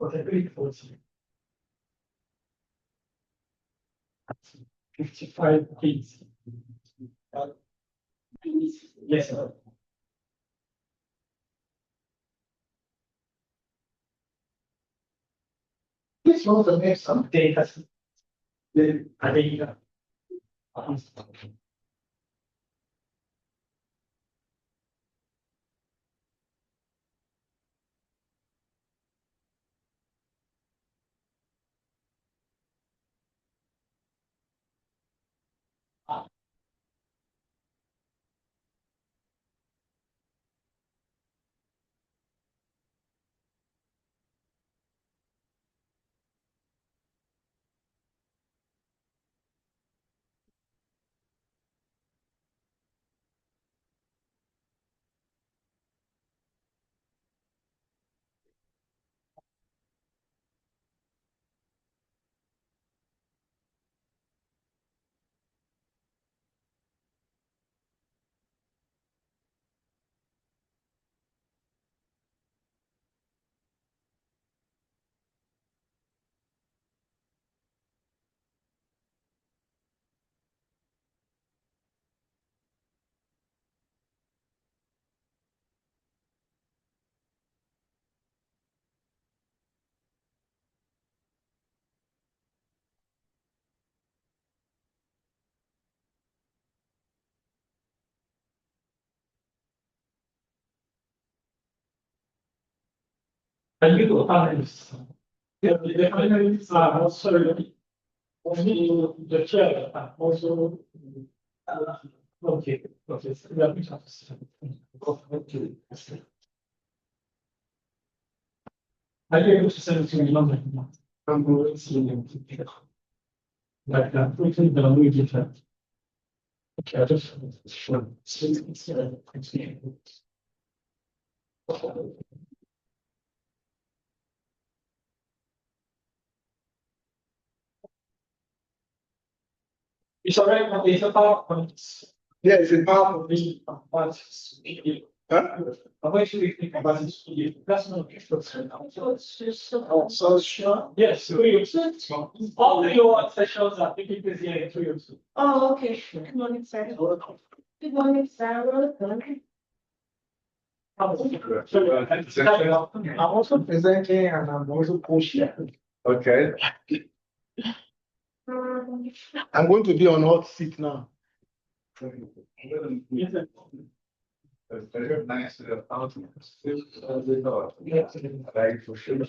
Possibly 40. 55 kids. Yes, sir. This was the next some data. Then I think and you go analysts. The analysts are also only the chair, also okay. Okay. Are you able to send it to me London? I'm going to see them. Like that, we can download it. Okay, I just sure. It's already it's a PowerPoint. Yeah, it's a PowerPoint. Huh? I'm actually thinking about it. That's not so sure. Yes, 302. All the your sessions are taking place here in 302. Oh, okay. Good morning, Sarah. Good morning, Sarah. I'm also presenting and I'm also co-sharing. Okay. I'm going to be on hot seat now. Very nice audience. For sure.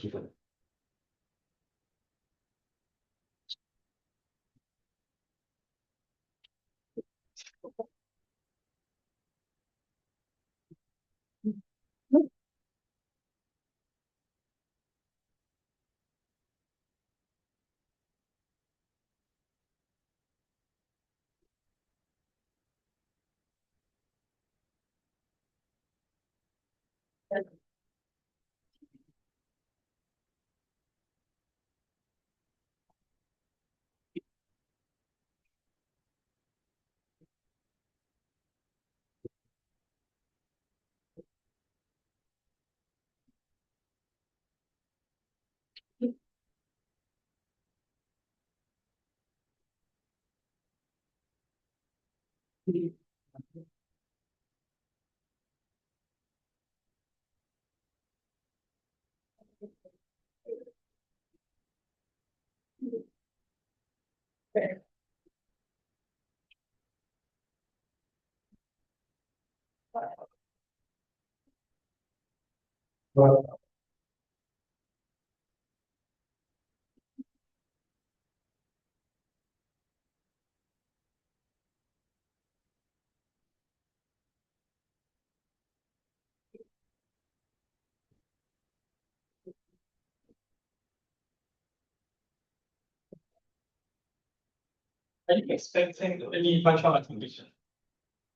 Are you expecting any virtual activation?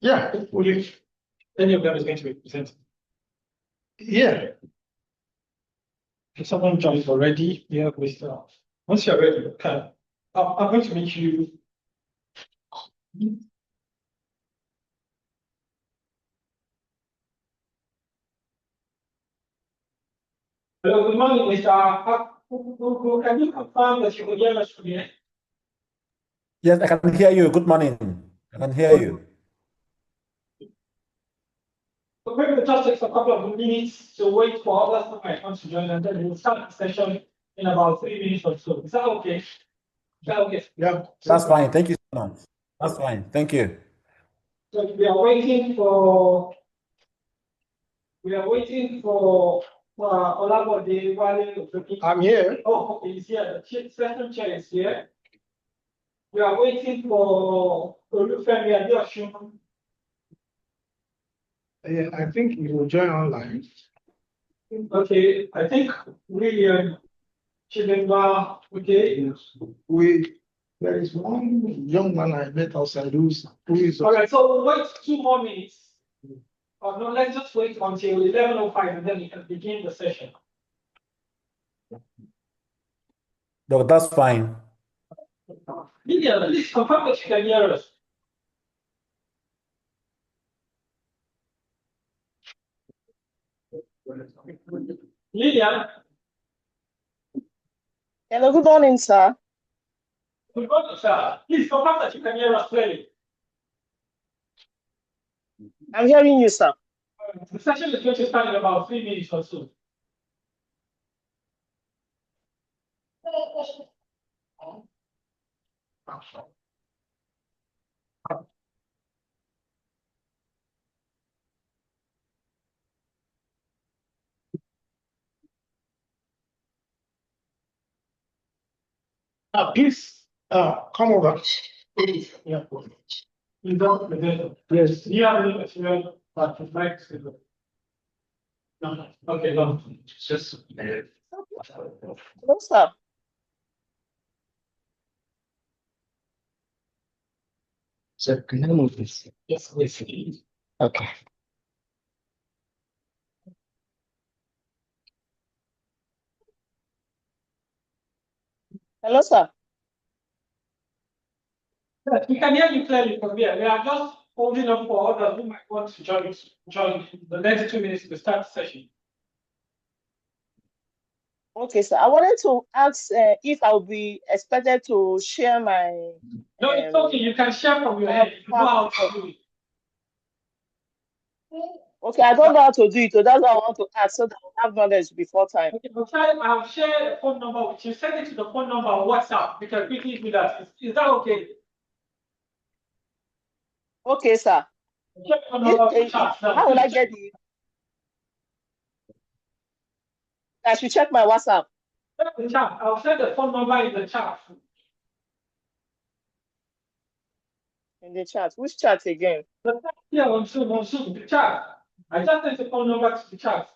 Yeah. Any of them is going to be presented. Yeah. If someone joins already, yeah, once you're ready, okay. I'm going to make you. Hello, good morning, Mr. Can you confirm that you will hear us from here? Yes, I can hear you. Good morning. I can hear you. So maybe we'll just take a couple of minutes to wait for others who might want to join, and then we'll start the session in about 3 minutes or so. Is that okay? Is that okay? Yeah. That's fine. Thank you so much. That's fine. Thank you. So we are waiting for Olabode Wale. I'm here. Oh, okay, he's here. The second chair is here. We are waiting for Olufemi Adeosun. Yeah, I think you will join online. Okay, I think William Chidemba, okay. There is one young man I met outside who is. All right, so we'll wait 2 more minutes. Or no, let's just wait until 11:05 and then we can begin the session. No, that's fine. Lydia, please confirm that you can hear us. Lydia, Hello, good morning, sir. good morning, sir. Please confirm that you can hear us clearly. I'm hearing you, sir. The session is going to start in about 3 minutes or so. Please, come over. Yeah. You don't present. Yes. Do you have any material that you'd like to? No. Okay, no. Just. Hello, sir. So can I move this? Yes, Please. Okay. Hello, sir. Yes, we can hear you clearly from here. We are just holding up for others who might want to join the next 2 minutes to start the session. Okay, sir. I wanted to ask if I will be expected to share my. No, it's okay. You can share from your head. You know how to do it. Okay, I don't know how to do it, so that's why I want to ask so that I have knowledge before time. Okay, I'll share the phone number with you. Send it to the phone number on WhatsApp. You can quickly do that. Is that okay? Okay, sir. Check the phone number on chat now. How will I get the? I should check my WhatsApp. Check the chat. I'll send the phone number in the chat. In the chat. Which chat again? The chat here on Zoom, the chat. I just sent the phone number to the chat.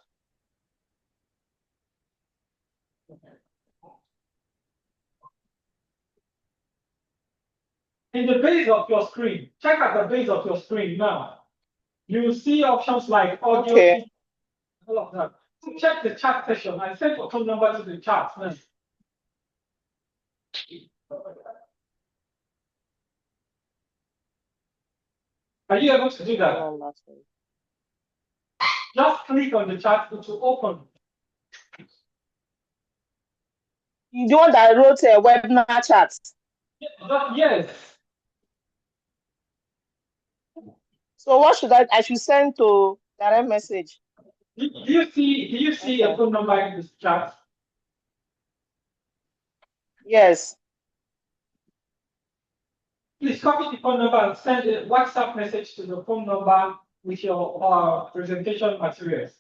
In the base of your screen, check at the base of your screen now. You will see options like audio, Okay. all of that. So check the chat session. I sent your phone number to the chat now. Are you able to do that? Just click on the chat to open. The one that wrote a webinar chat. Yes. So what should I should send to direct message? Do you see a phone number in this chat? Yes. Please copy the phone number and send a WhatsApp message to the phone number with your presentation materials.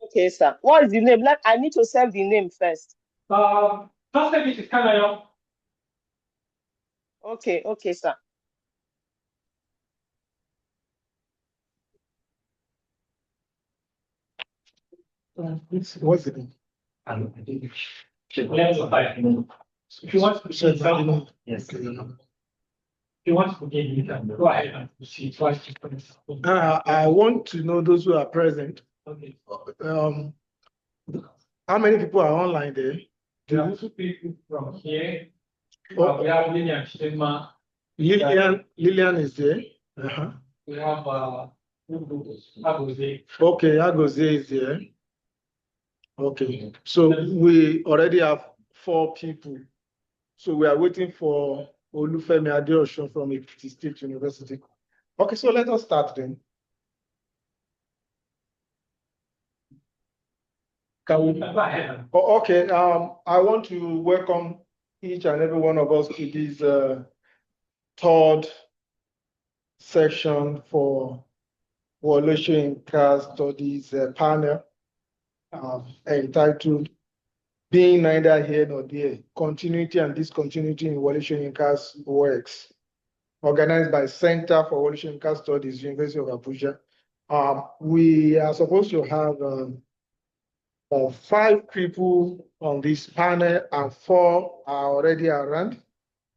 Okay, sir. What is the name? Like, I need to save the name first. Just send it to Kanayo. Okay, okay, sir. What's the name? If you want to proceed, Yes. if you want to begin, you can go ahead and proceed. Twice to put it. I want to know those who are present. Okay. How many people are online there? There are 2 people from here. Oh. We have Lillian Chidema. Lillian is there. We have Agose. Okay, Agose is there. Okay, so we already have 4 people. So we are waiting for Olufemi Adeosun from Ekiti State University. Okay, so let us start then. Can we go ahead? Oh, okay, I want to welcome each and every one of us to this third section for Wole Soyinka Studies panel entitled Being Neither Here Nor There, Continuity and Discontinuity in Wole Soyinka's Works, organized by Center for Wole Soyinka Studies, University of Abuja. We are supposed to have 5 people on this panel and 4 are already around,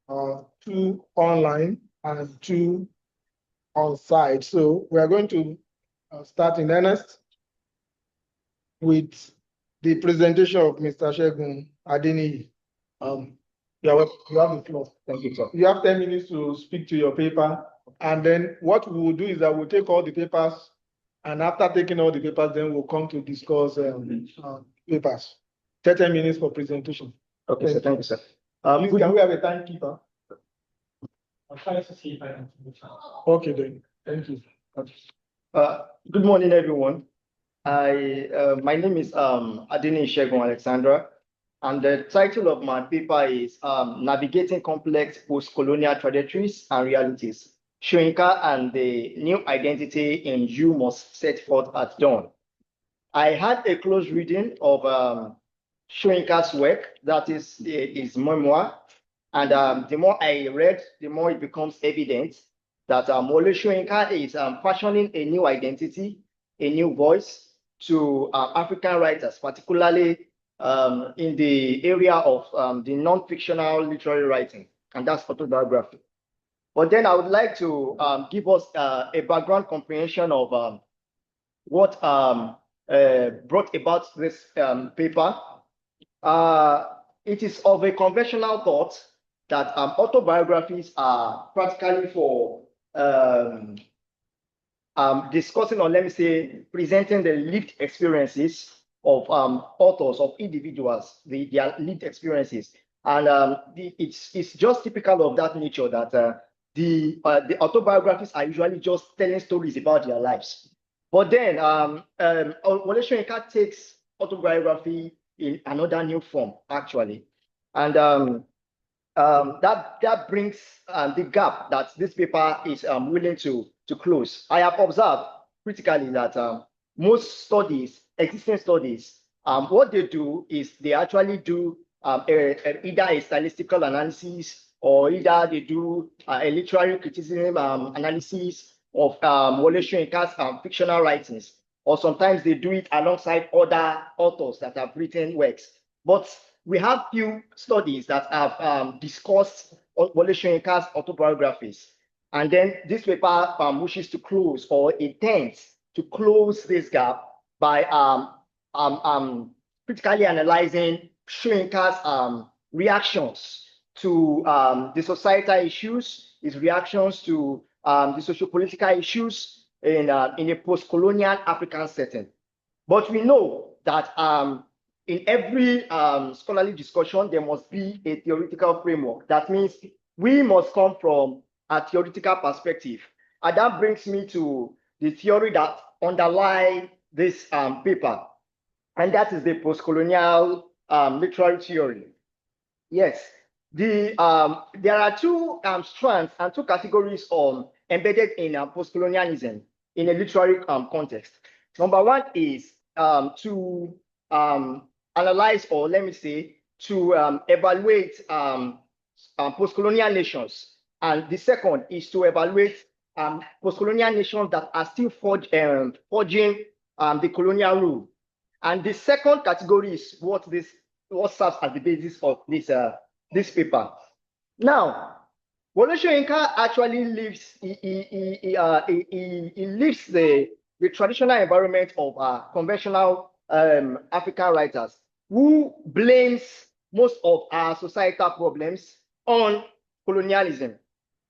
2 online and 2 on site. So we are going to start in earnest with the presentation of Mr. Segun Adeniyi. You have the floor. Thank you, sir. You have 10 minutes to speak to your paper. And then what we will do is that we'll take all the papers. And after taking all the papers, then we'll come to discuss papers. 30 minutes for presentation. Okay, sir. Thank you, sir. Please, can we have a timekeeper? I'll try to see if I can. Okay, then. Thank you. Good morning, everyone. My name is Adeniyi Segun Alexandra, and the title of my paper is Navigating Complex Post-Colonial Trajectories and Realities, Soyinka and the New Identity in You Must Set Forth at Dawn. I had a close reading of Soyinka's work, that is his memoir, and the more I read, the more it becomes evident that Wole Soyinka is fashioning a new identity, a new voice to African writers, particularly in the area of the non-fictional literary writing, and that's autobiography. But then I would like to give us a background comprehension of what brought about this paper. It is of a conventional thought that autobiographies are practically for discussing, or let me say, presenting the lived experiences of authors, of individuals, their lived experiences. And it's just typical of that nature that the autobiographies are usually just telling stories about their lives. But then Wole Soyinka takes autobiography in another new form, actually. And that brings the gap that this paper is willing to close. I have observed critically that most studies, existing studies, what they do is they actually do either a statistical analysis, or either they do a literary criticism analysis of Wole Soyinka's fictional writings, or sometimes they do it alongside other authors that have written works. But we have few studies that have discussed Wole Soyinka's autobiographies. And then this paper wishes to close, or intends to close this gap by critically analyzing Soyinka's reactions to the societal issues, his reactions to the socio-political issues in a post-colonial African setting. But we know that in every scholarly discussion, there must be a theoretical framework. That means we must come from a theoretical perspective. And that brings me to the theory that underlies this paper. And that is the post-colonial literary theory. Yes, there are 2 strands and 2 categories embedded in post-colonialism in a literary context. Number 1 is to analyze, or let me say, to evaluate post-colonial nations. And the second is to evaluate post-colonial nations that are still forging the colonial rule. And the second category is what serves as the basis of this paper. Now, Wole Soyinka actually lives the traditional environment of conventional African writers, who blames most of our societal problems on colonialism.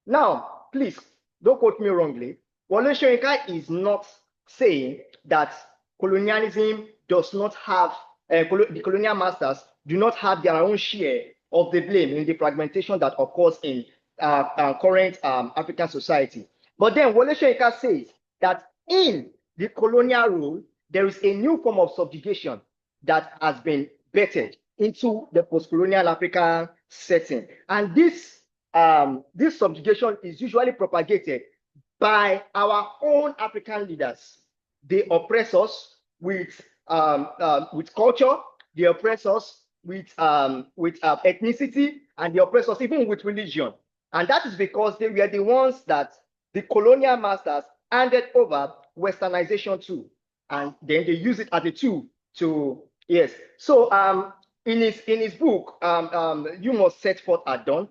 Now, please don't quote me wrongly. Wole Soyinka is not saying that colonialism does not have the colonial masters do not have their own share of the blame in the fragmentation that occurs in current African society. But then Wole Soyinka says that in the colonial rule, there is a new form of subjugation that has been bettered into the post-colonial African setting. And this subjugation is usually propagated by our own African leaders. They oppress us with culture, they oppress us with ethnicity, and they oppress us even with religion. And that is because they were the ones that the colonial masters handed over westernization to, and then they use it as a tool to, yes. So in his book, You Must Set Forth at Dawn,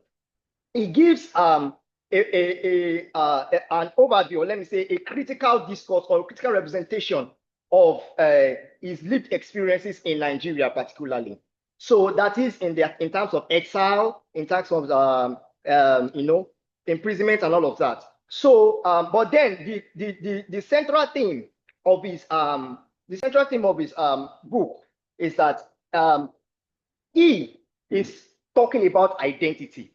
he gives an overview, or let me say a critical discourse or critical representation of his lived experiences in Nigeria particularly. So that is in terms of exile, in terms of imprisonment and all of that. So but then the central theme of his book is that he is talking about identity.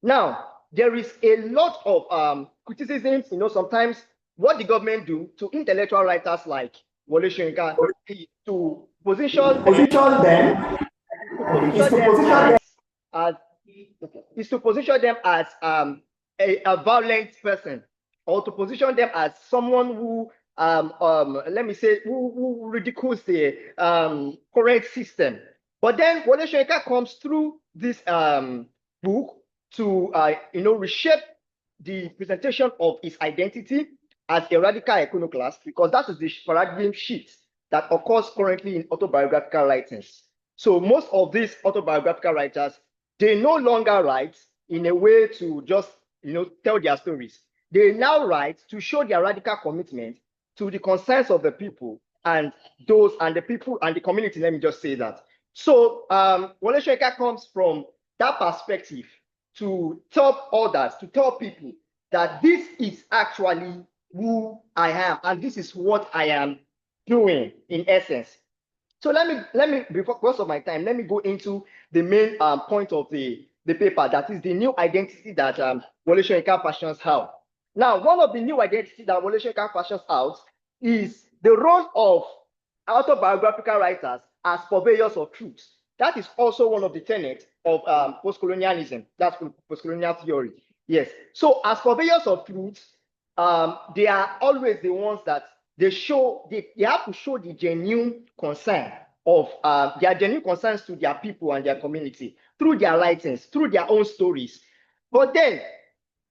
Now, there is a lot of criticisms, sometimes what the government do to intellectual writers like Wole Soyinka to position them as a violent person, or to position them as someone who let me say who ridicules the current system. But then Wole Soyinka comes through this book to reshape the presentation of his identity as a radical iconoclast, because that is the paradigm shift that occurs currently in autobiographical writings. So most of these autobiographical writers, they no longer write in a way to just tell their stories. They now write to show their radical commitment to the concerns of the people and the people and the community. Let me just say that. So Wole Soyinka comes from that perspective to tell others, to tell people that this is actually who I am and this is what I am doing in essence. So let me because of my time, let me go into the main point of the paper, that is the new identity that Wole Soyinka fashions out. Now, one of the new identities that Wole Soyinka fashions out is the role of autobiographical writers as purveyors of truth. That is also one of the tenets of post-colonialism. That's post-colonial theory. Yes. So as purveyors of truth, they are always the ones that they have to show the genuine concern of their genuine concerns to their people and their community through their writings, through their own stories. But then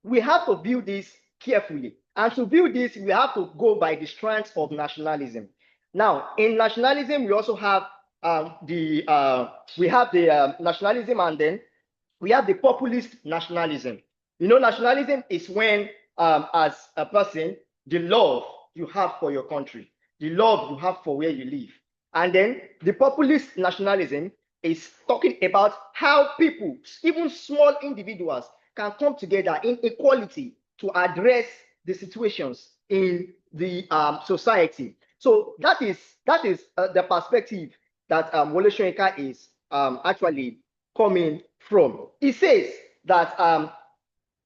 we have to view this carefully. And to view this, we have to go by the strands of nationalism. Now, in nationalism, we also have nationalism, and then we have the populist nationalism. Nationalism is when, as a person, the love you have for your country, the love you have for where you live. And then the populist nationalism is talking about how people, even small individuals, can come together in equality to address the situations in the society. So that is the perspective that Wole Soyinka is actually coming from. He says that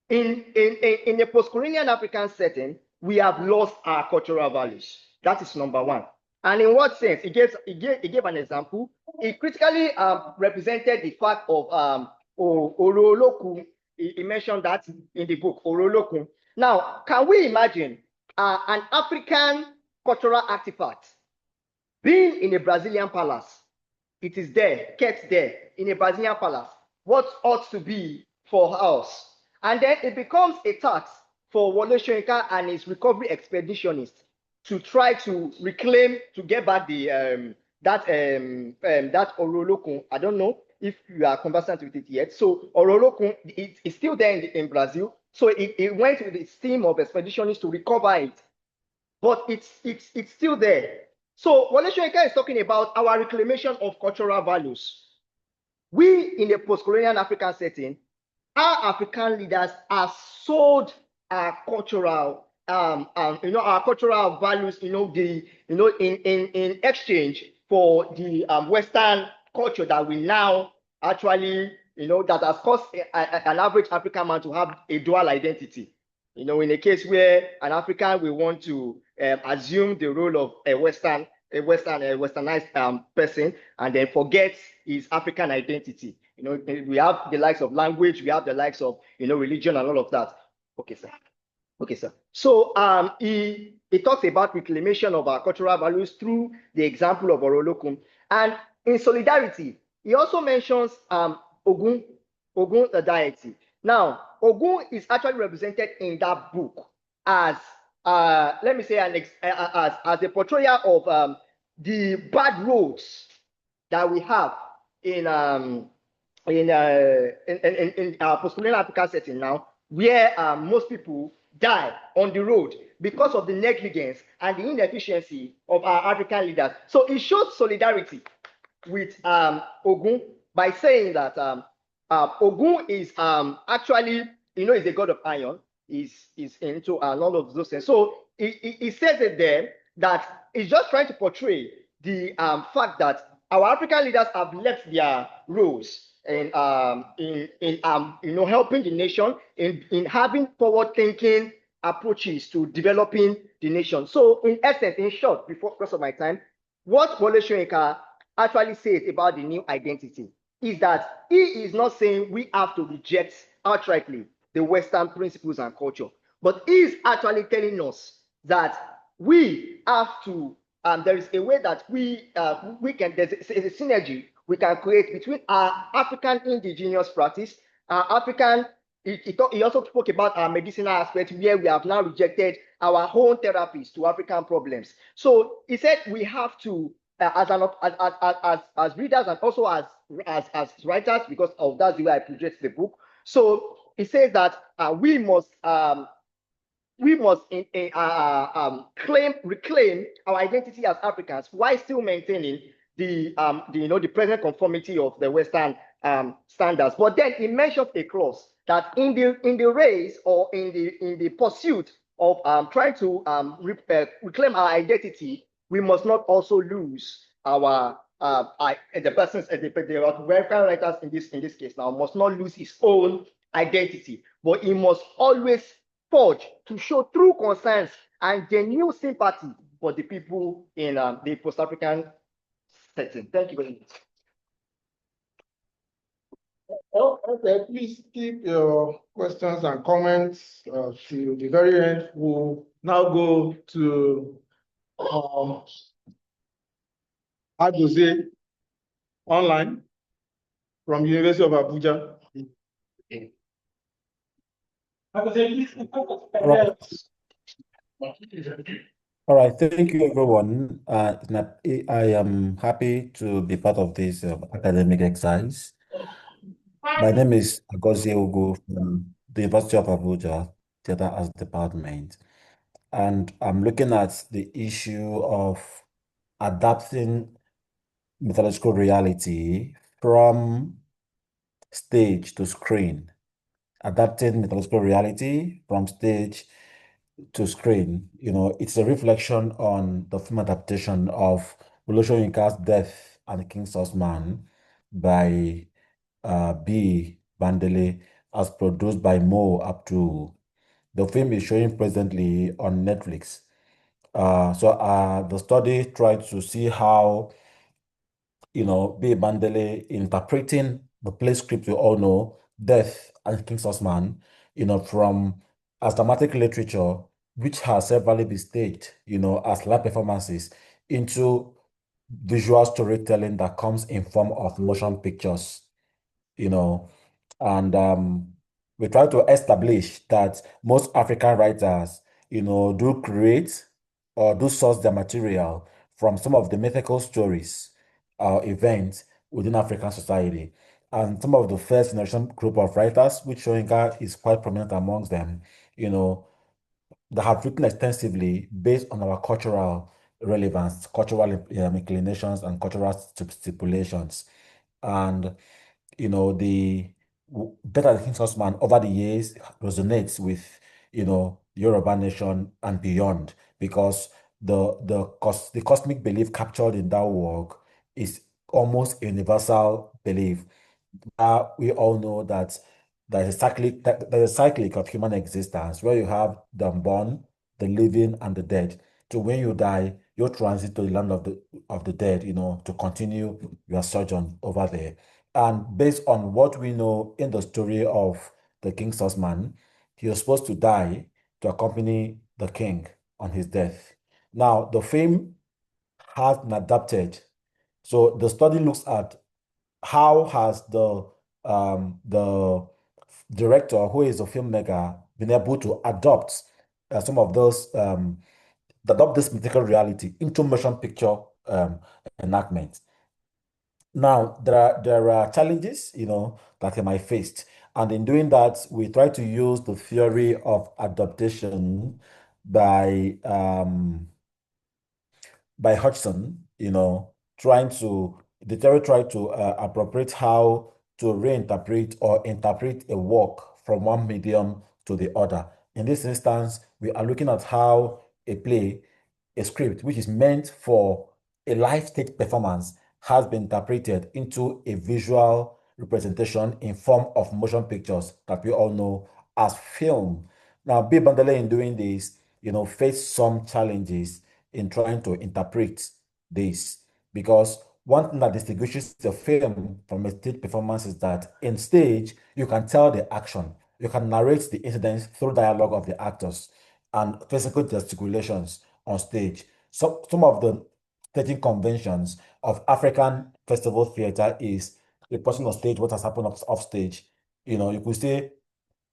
in a post-colonial African setting, we have lost our cultural values. That is number one. And in what sense? He gave an example. He critically represented the fact of Oroloku. He mentioned that in the book, Oroloku. Now, can we imagine an African cultural artifact being in a Brazilian palace? It is there, kept there in a Brazilian palace. What ought to be for us? And then it becomes a task for Wole Soyinka and his recovery expeditionists to try to reclaim, to get back the that Orolokun. I don't know if you are conversant with it yet. So Orolokun, it's still there in Brazil. So it went with its team of expeditionists to recover it, but it's still there. So Wole Soyinka is talking about our reclamation of cultural values. We in a post-colonial African setting, our African leaders have sold our cultural our cultural values, in exchange for the Western culture that we now actually, that has caused an average African man to have a dual identity. In a case where an African will want to assume the role of a westernized person, and then forget his African identity. We have the likes of language, we have the likes of religion and all of that. Okay, sir. Okay, sir. So he talks about reclamation of our cultural values through the example of Orolokun. And in solidarity, he also mentions Ogun the deity. Now, Ogun is actually represented in that book as let me say as a portrayal of the bad roads that we have in our post-colonial African setting now, where most people die on the road because of the negligence and the inefficiency of our African leaders. So it shows solidarity with Ogun by saying that Ogun is actually, is a god of iron, is into all of those things. So he says it there that he's just trying to portray the fact that our African leaders have left their roles in helping the nation, in having forward-thinking approaches to developing the nation. So in essence, in short, because of my time, what Wole Soyinka actually says about the new identity is that he is not saying we have to reject outrightly the Western principles and culture, but he is actually telling us that we have to, there is a way that we can, there's a synergy we can create between our African indigenous practice, African, he also spoke about our medicinal aspect, where we have now rejected our own therapies to African problems. So he said we have to, as readers and also as writers, because of that's the way I project the book. So he says that we must reclaim our identity as Africans while still maintaining the present conformity of the Western standards. But then he mentions a clause that in the race or in the pursuit of trying to reclaim our identity, we must not also lose our the persons, the welfare writers in this case now must not lose his own identity, but he must always forge to show true concerns and genuine sympathy for the people in the post-African setting. Thank you very much. Oh, okay, please keep your questions and comments to the very end. We'll now go to Agoze online from University of Abuja. All right, thank you, everyone. I am happy to be part of this academic exercise. My name is Agozie Ugu from the University of Abuja, Theatre Arts Department, and I'm looking at the issue of adapting mythological reality from stage to screen. Adapting mythological reality from stage to screen. It's a reflection on the film adaptation of Wole Soyinka's Death and the King's Horseman by B. Bandele, as produced by Mo Abdul. The film is showing presently on Netflix. The study tried to see how, B. Bandele interpreting the play script we all know, Death and King's Horseman, from as dramatic literature, which has severally been staged, as live performances, into visual storytelling that comes in form of motion pictures, and we try to establish that most African writers, do create or do source their material from some of the mythical stories or events within African society. And some of the first generation group of writers, which Soyinka is quite prominent amongst them, that have written extensively based on our cultural relevance, cultural inclinations, and cultural stipulations. And the Better Than King's Horseman over the years resonates with Yoruba nation and beyond, because the cosmic belief captured in that work is almost a universal belief. We all know that there's a cyclic of human existence where you have the unborn, the living, and the dead. So when you die, you transit to the land of the dead, to continue your sojourn over there. And based on what we know in the story of the king's husband, he was supposed to die to accompany the king on his death. Now, the film has been adapted. So the study looks at how has the director, who is a filmmaker, been able to adopt some of those adopt this mythical reality into motion picture enactment. Now there are challenges, that he might face, and in doing that, we try to use the theory of adaptation by Hodgson, trying to the theory tried to appropriate how to reinterpret or interpret a work from one medium to the other. In this instance, we are looking at how a play, a script, which is meant for a live stage performance, has been interpreted into a visual representation in form of motion pictures that we all know as film. Now, B. Bandele in doing this, faced some challenges in trying to interpret this, because one thing that distinguishes the film from a stage performance is that in stage you can tell the action, you can narrate the incidents through dialogue of the actors and physical gesticulations on stage. So some of the staging conventions of African festival theater is reporting on stage what has happened off stage. You could say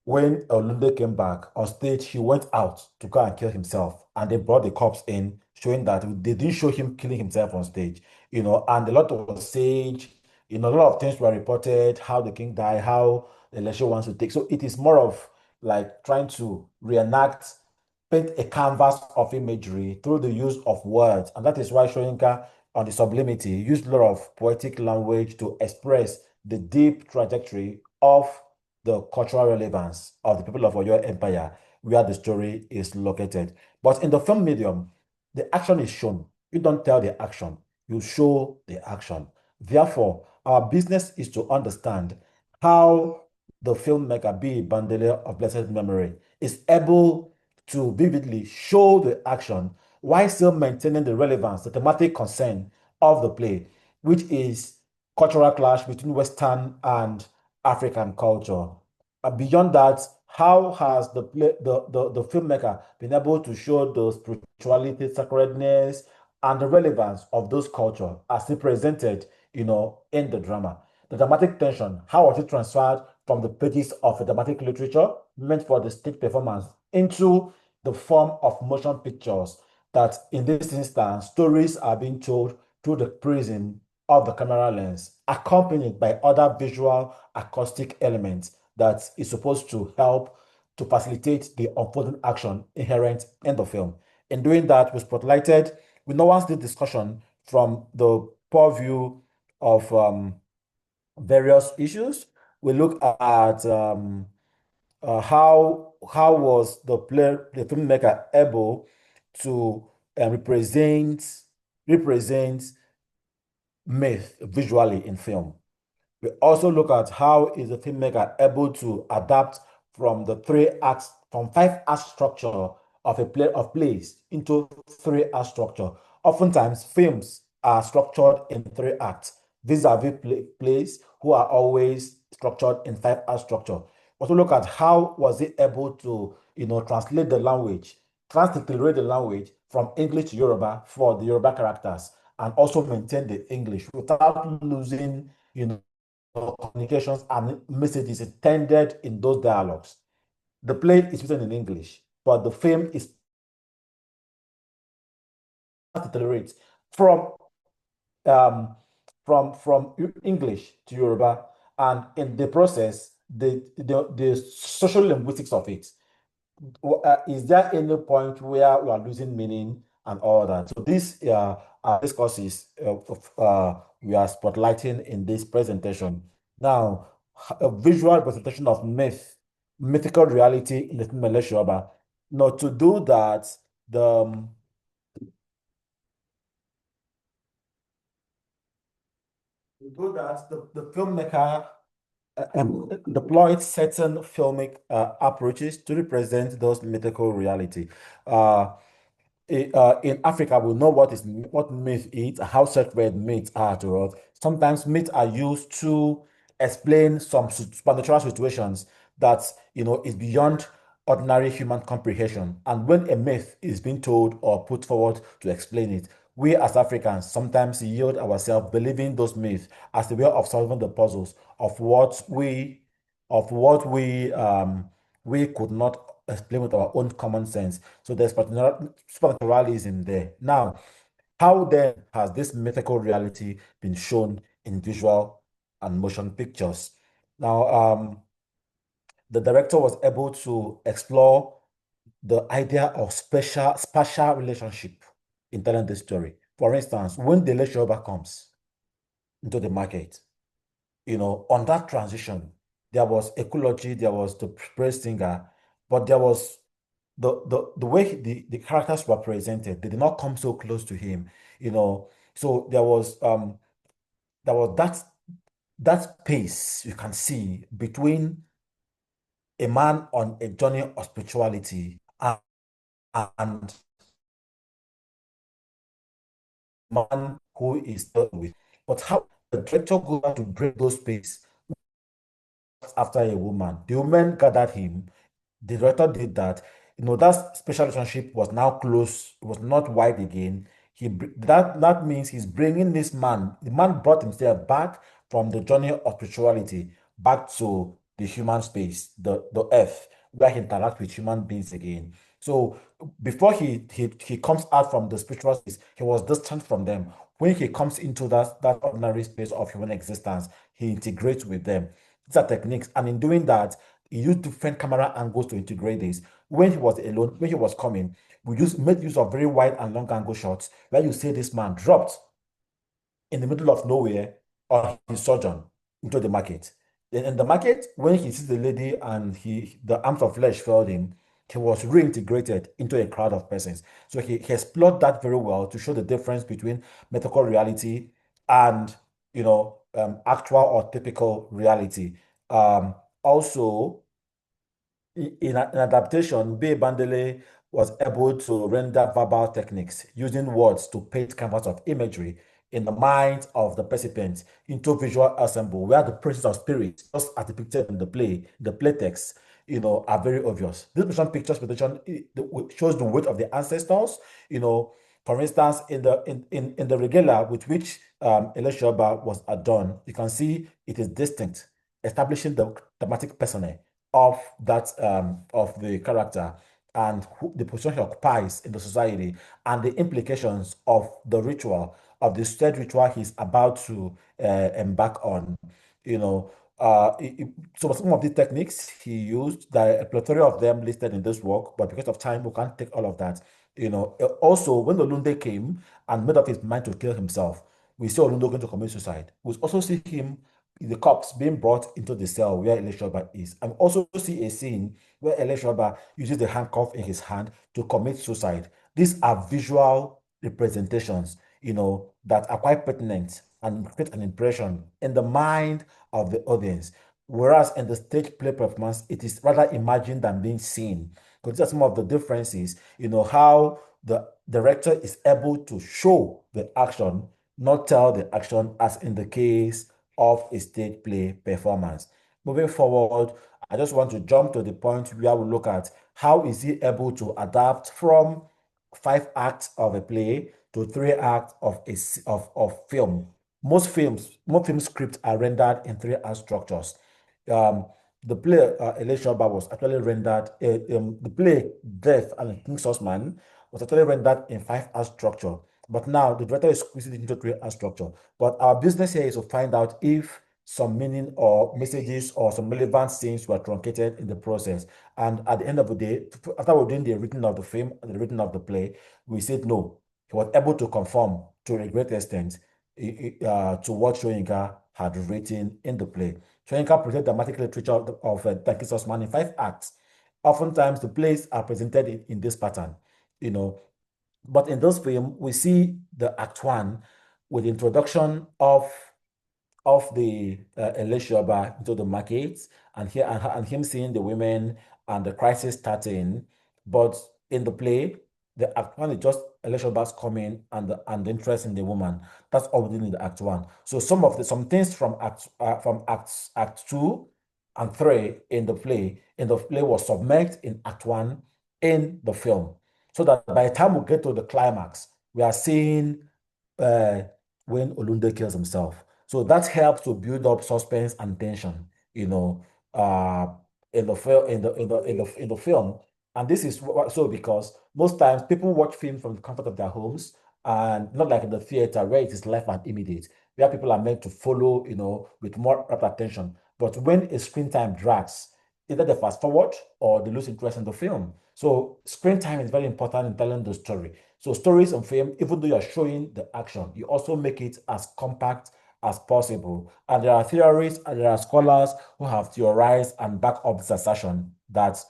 when Olunde came back on stage, he went out to go and kill himself, and they brought the cops in, showing that they didn't show him killing himself on stage, and a lot of sage, a lot of things were reported, how the king died, how the election wants to take. So it is more of like trying to reenact, paint a canvas of imagery through the use of words. And that is why Soyinka on the sublimity used a lot of poetic language to express the deep trajectory of the cultural relevance of the people of Oyo Empire, where the story is located. But in the film medium, the action is shown. You don't tell the action, you show the action. Therefore, our business is to understand how the filmmaker, B. Bandele of blessed memory, is able to vividly show the action while still maintaining the relevance, the thematic concern of the play, which is cultural clash between Western and African culture. Beyond that, how has the filmmaker been able to show the spirituality, sacredness, and the relevance of those culture as it presented, in the drama? The dramatic tension, how was it transferred from the pages of a dramatic literature meant for the stage performance into the form of motion pictures that, in this instance, stories are being told through the prism of the camera lens, accompanied by other visual acoustic elements that is supposed to help to facilitate the unfolding action inherent in the film. In doing that, we spotlighted, we nuanced the discussion from the purview of various issues. We look at how was the filmmaker able to represent myth visually in film. We also look at how is the filmmaker able to adapt from the from 5-act structure of a play of plays into 3-act structure. Oftentimes, films are structured in 3 acts, vis-a-vis plays who are always structured in 5-act structure. Also look at how was he able to, translate the language, transliterate the language from English to Yoruba for the Yoruba characters, and also maintain the English without losing, communications and messages intended in those dialogues. The play is written in English, but the film is transliterated from English to Yoruba, and in the process, the social linguistics of it. Is there any point where we are losing meaning and all that? So these are discourses we are spotlighting in this presentation. Now, a visual representation of mythical reality in the film Yoruba. Now, to do that, the do that, the filmmaker deployed certain filmic approaches to represent those mythical reality. Uh, in Africa, we know what myth is, how sacred myths are to us. Sometimes myths are used to explain some supernatural situations that is beyond ordinary human comprehension. And when a myth is being told or put forward to explain it, we as Africans sometimes yield ourselves believing those myths as a way of solving the puzzles of what we could not explain with our own common sense. So there's supernaturalism there. Now, how then has this mythical reality been shown in visual and motion pictures? Now, the director was able to explore the idea of spatial relationship in telling the story. For instance, when the Shoba comes into the market, on that transition, there was ecology, there was the praise singer, but there was the way the characters were presented, they did not come so close to him, So there was that space you can see between a man on a journey of spirituality and man who is dealt with. But how the director goes to break those space after a woman. The woman gathered him. The director did that. That special relationship was now close. It was not wide again. That means he's bringing this man. The man brought himself back from the journey of spirituality back to the human space, the earth, where he interacts with human beings again. So before he comes out from the spiritual space, he was distant from them. When he comes into that ordinary space of human existence, he integrates with them. These are techniques, and in doing that, he used different camera angles to integrate this. When he was alone, when he was coming, made use of very wide and long angle shots where you see this man dropped in the middle of nowhere on his sojourn into the market. Then in the market, when he sees the lady and the arms of flesh failed him, he was reintegrated into a crowd of persons. So he explored that very well to show the difference between mythical reality and actual or typical reality. Also, in an adaptation, B. Bandele was able to render verbal techniques using words to paint canvas of imagery in the minds of the participants into visual ensemble where the presence of spirit, just as depicted in the play text, are very obvious. This motion pictures presentation shows the weight of the ancestors. For instance, in the regala with which Elishaba was adorned, you can see it is distinct, establishing the thematic persona of the character and the position he occupies in the society and the implications of the ritual of the state ritual he's about to embark on. So some of the techniques he used, there are a plethora of them listed in this work, but because of time, we can't take all of that. Also, when Olunde came and made up his mind to kill himself, we saw Olunde going to commit suicide. We also see him, the corpse being brought into the cell where Elishaba is. And also see a scene where Elishaba uses the handcuff in his hand to commit suicide. These are visual representations, that are quite pertinent and create an impression in the mind of the audience. Whereas in the stage play performance, it is rather imagined than being seen. Because these are some of the differences, how the director is able to show the action, not tell the action, as in the case of a stage play performance. Moving forward, I just want to jump to the point where we look at how is he able to adapt from 5 acts of a play to 3 acts of film. Most film scripts are rendered in 3 act structures. The play Elishaba was actually rendered, the play Death and King Sussman was actually rendered in 5 act structure. But now the director is squeezing it into 3 act structure. But our business here is to find out if some meaning or messages or some relevant scenes were truncated in the process. And at the end of the day, after we're doing the written of the film and the written of the play, we said no. He was able to conform to a great extent to what Soyinka had written in the play. Soyinka presented dramatic literature of Takis Osman in 5 acts. Oftentimes, the plays are presented in this pattern, But in this film, we see the Act 1 with the introduction of of the Elisha into the markets, and here and him seeing the women and the crisis starting. But in the play, the act one is just Elisha's coming and the interest in the woman. That's all within the act one. So some things from act two and three in the play was submerged in act one in the film. So that by the time we get to the climax, we are seeing uh, when Olunde kills himself. So that helps to build up suspense and tension, uh, in the film, in the film. And this is so because most times people watch films from the comfort of their homes and not like in the theater where it is live and immediate, where people are meant to follow, with more rapt attention. But when a screen time drags, either they fast forward or they lose interest in the film. So screen time is very important in telling the story. So stories on film, even though you're showing the action, you also make it as compact as possible. And there are theorists and there are scholars who have theorized and back up this assertion that,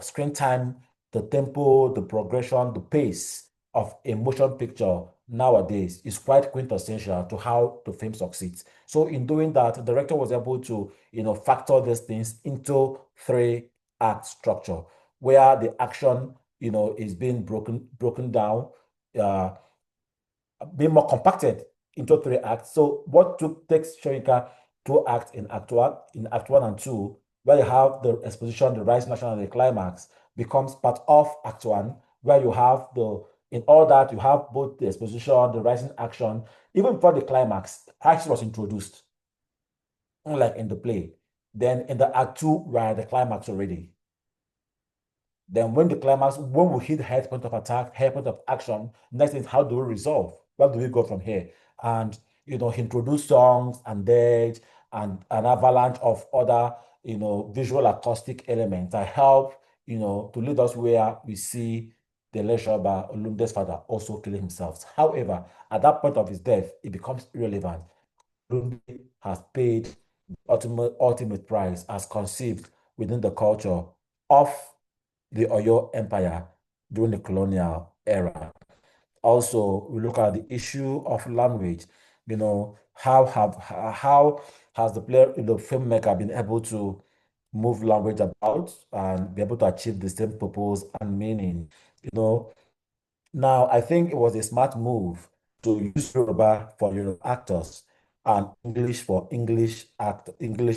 screen time, the tempo, the progression, the pace of a motion picture nowadays is quite quintessential to how the film succeeds. So in doing that, the director was able to, factor these things into three-act structure where the action, is being broken down, uh, being more compacted into three acts. So what takes Soyinka two acts in act one and two, where you have the exposition, the rise, national, and the climax, becomes part of act one, where you have in all that you have both the exposition, the rising action. Even before the climax, crisis was introduced, unlike in the play. Then in the act two, we're at the climax already. Then when we hit the head point of attack, head point of action, next is how do we resolve? Where do we go from here? And introduce songs and dead and an avalanche of other visual acoustic elements that help to lead us where we see the Leshoba Olunde's father also killing himself. However, at that point of his death, it becomes irrelevant. Olunde has paid the ultimate price as conceived within the culture of the Oyo Empire during the colonial era. Also, we look at the issue of language. How has the filmmaker been able to move language about and be able to achieve the same purpose and meaning? Now, I think it was a smart move to use Yoruba for Yoruba actors and English for English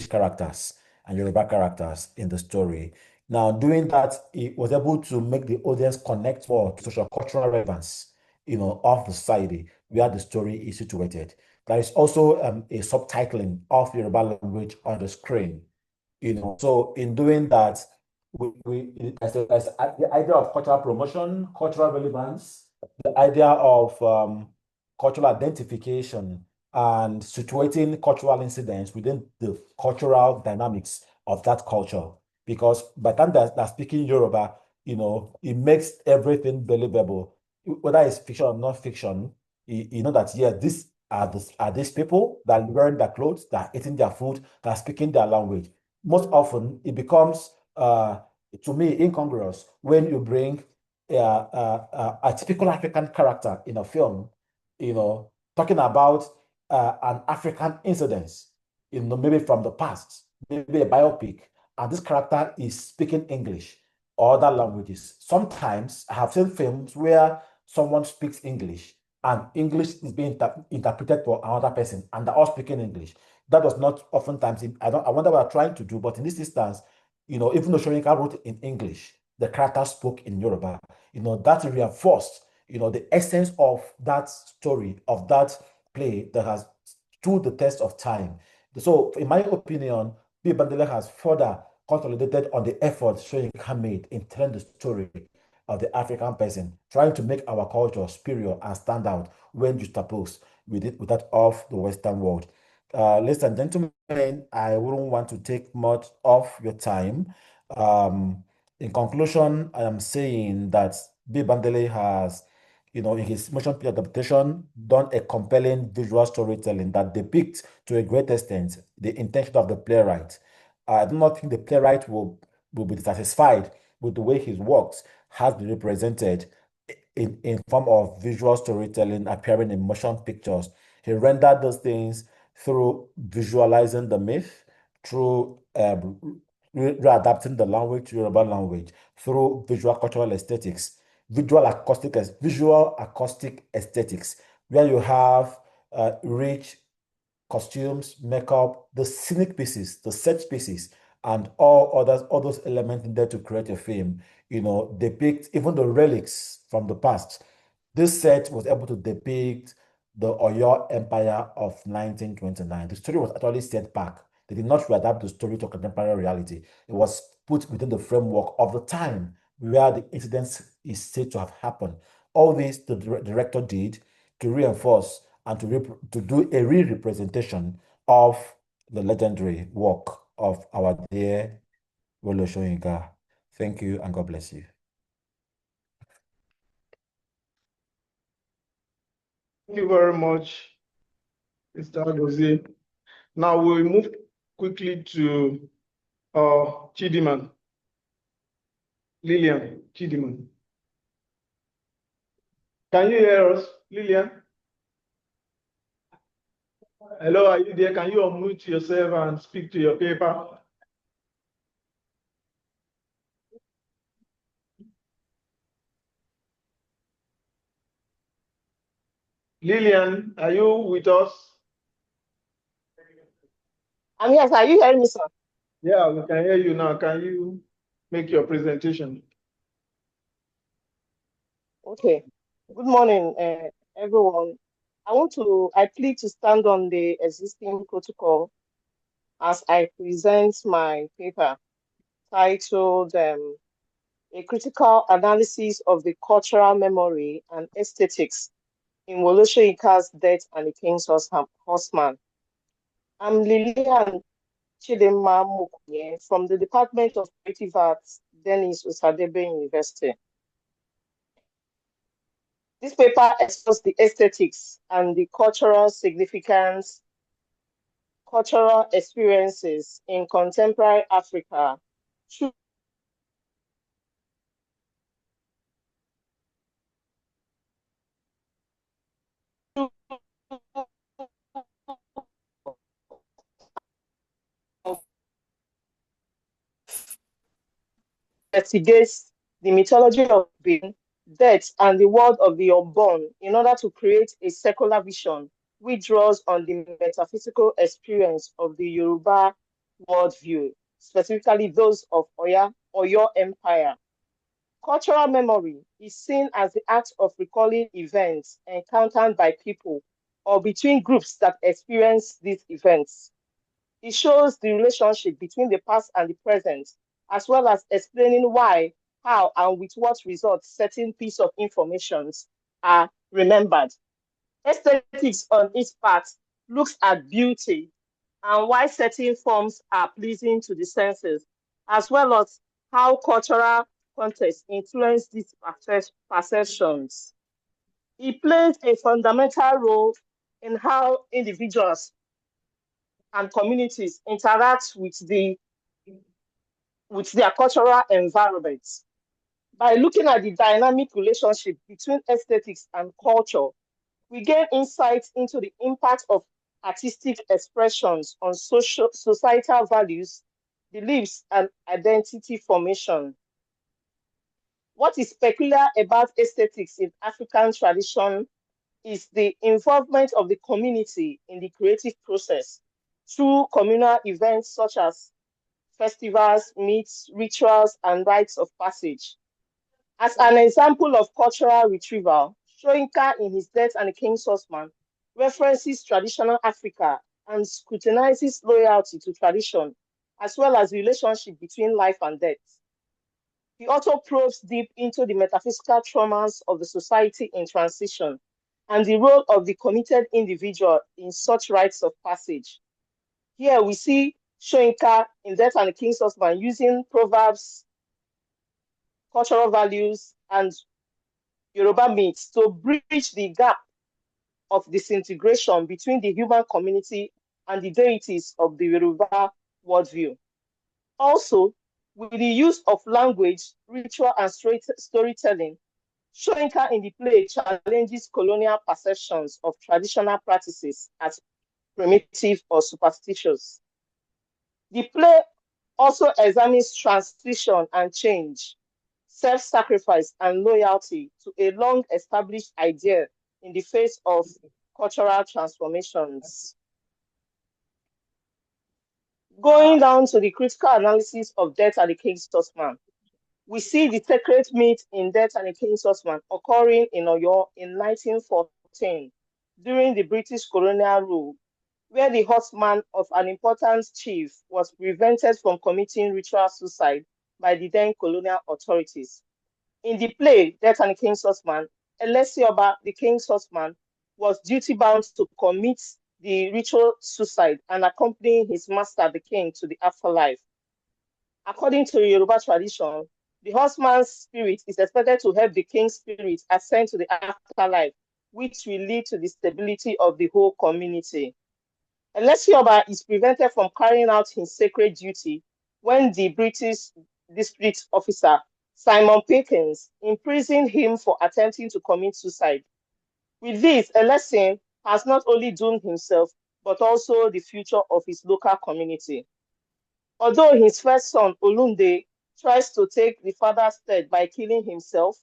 characters and Yoruba characters in the story. Now, doing that, it was able to make the audience connect more to social cultural relevance, of the society where the story is situated. There is also a subtitling of Yoruba language on the screen. So in doing that, as the idea of cultural promotion, cultural relevance, the idea of cultural identification, and situating cultural incidents within the cultural dynamics of that culture. Because by the time they're speaking Yoruba, it makes everything believable, whether it's fiction or not fiction. You know that yes, these people that are wearing their clothes, that are eating their food, that are speaking their language. Most often, it becomes to me incongruous when you bring a typical African character in a film, talking about an African incident, maybe from the past, maybe a biopic, and this character is speaking English or other languages. Sometimes I have seen films where someone speaks English and English is being interpreted for another person, and they're all speaking English. That was not oftentimes. I wonder what I'm trying to do, but in this instance, even though Soyinka wrote in English, the character spoke in Yoruba. That reinforced, the essence of that story, of that play that has stood the test of time. So, in my opinion, B. Bandele has further consolidated on the effort Soyinka made in telling the story of the African person, trying to make our culture superior and stand out when juxtaposed with that of the Western world. Ladies and gentlemen, I wouldn't want to take much of your time. In conclusion, I am saying that B. Bandele has, in his motion picture adaptation, done a compelling visual storytelling that depicts to a great extent the intention of the playwright. I do not think the playwright will be dissatisfied with the way his works has been represented in form of visual storytelling appearing in motion pictures. He rendered those things through visualizing the myth, through readapting the language to Yoruba language, through visual cultural aesthetics, visual acoustic aesthetics, where you have rich costumes, makeup, the scenic pieces, the set pieces, and all those elements needed to create a film, depict even the relics from the past. This set was able to depict the Oyo Empire of 1929. The story was actually set back. They did not readapt the story to contemporary reality. It was put within the framework of the time where the incident is said to have happened. All this the director did to reinforce and to do a re-representation of the legendary work of our dear Wole Soyinka. Thank you and God bless you. Thank you very much, Mr. Agozie. Now we'll move quickly to Chidiman. Lillian Chidiman. Can you hear us, Lillian? Hello, are you there? Can you unmute yourself and speak to your paper? Lillian, are you with us? Yes, are you hearing me, sir? Yeah, we can hear you now. Can you make your presentation? Okay. Good morning, everyone. I plead to stand on the existing protocol as I present my paper titled A Critical Analysis of the Cultural Memory and Aesthetics in Wole Soyinka's Death and the King's Horseman. I'm Lillian Chidema Mukunye from the Department of Creative Arts, Denis Osadebe University. This paper explores the aesthetics and the cultural significance, cultural experiences in contemporary Africa through investigates the mythology of being, death, and the world of the unborn in order to create a secular vision which draws on the metaphysical experience of the Yoruba worldview, specifically those of Oyo Empire. Cultural memory is seen as the act of recalling events encountered by people or between groups that experience these events. It shows the relationship between the past and the present, as well as explaining why, how, and with what results certain pieces of information are remembered. Aesthetics on its part looks at beauty and why certain forms are pleasing to the senses, as well as how cultural context influence these perceptions. It plays a fundamental role in how individuals and communities interact with their cultural environment. By looking at the dynamic relationship between aesthetics and culture, we gain insight into the impact of artistic expressions on societal values, beliefs, and identity formation. What is peculiar about aesthetics in African tradition is the involvement of the community in the creative process through communal events such as festivals, myths, rituals, and rites of passage. As an example of cultural retrieval, Soyinka in his Death and the King's Horseman references traditional Africa and scrutinizes loyalty to tradition, as well as the relationship between life and death. He also probes deep into the metaphysical traumas of the society in transition and the role of the committed individual in such rites of passage. Here we see Soyinka in Death and the King's Horseman using proverbs, cultural values, and Yoruba myths to bridge the gap of disintegration between the human community and the deities of the Yoruba worldview. Also, with the use of language, ritual, and storytelling, Soyinka in the play challenges colonial perceptions of traditional practices as primitive, or superstitious. The play also examines transition and change, self-sacrifice and loyalty to a long-established idea in the face of cultural transformations. Going down to the critical analysis of Death and the King's Horseman, we see the sacred myth in Death and the King's Horseman occurring in Oyo in 1914 during the British colonial rule, where the horseman of an important chief was prevented from committing ritual suicide by the then colonial authorities. In the play Death and the King's Horseman, Elesioba, the king's horseman, was duty-bound to commit the ritual suicide and accompany his master, the king, to the afterlife. According to Yoruba tradition, the horseman's spirit is expected to help the king's spirit ascend to the afterlife, which will lead to the stability of the whole community. Elesioba is prevented from carrying out his sacred duty when the British district officer, Simon Pickens, imprisoned him for attempting to commit suicide. With this, Elesin has not only doomed himself, but also the future of his local community. Although his first son, Olunde, tries to take the father's stead by killing himself,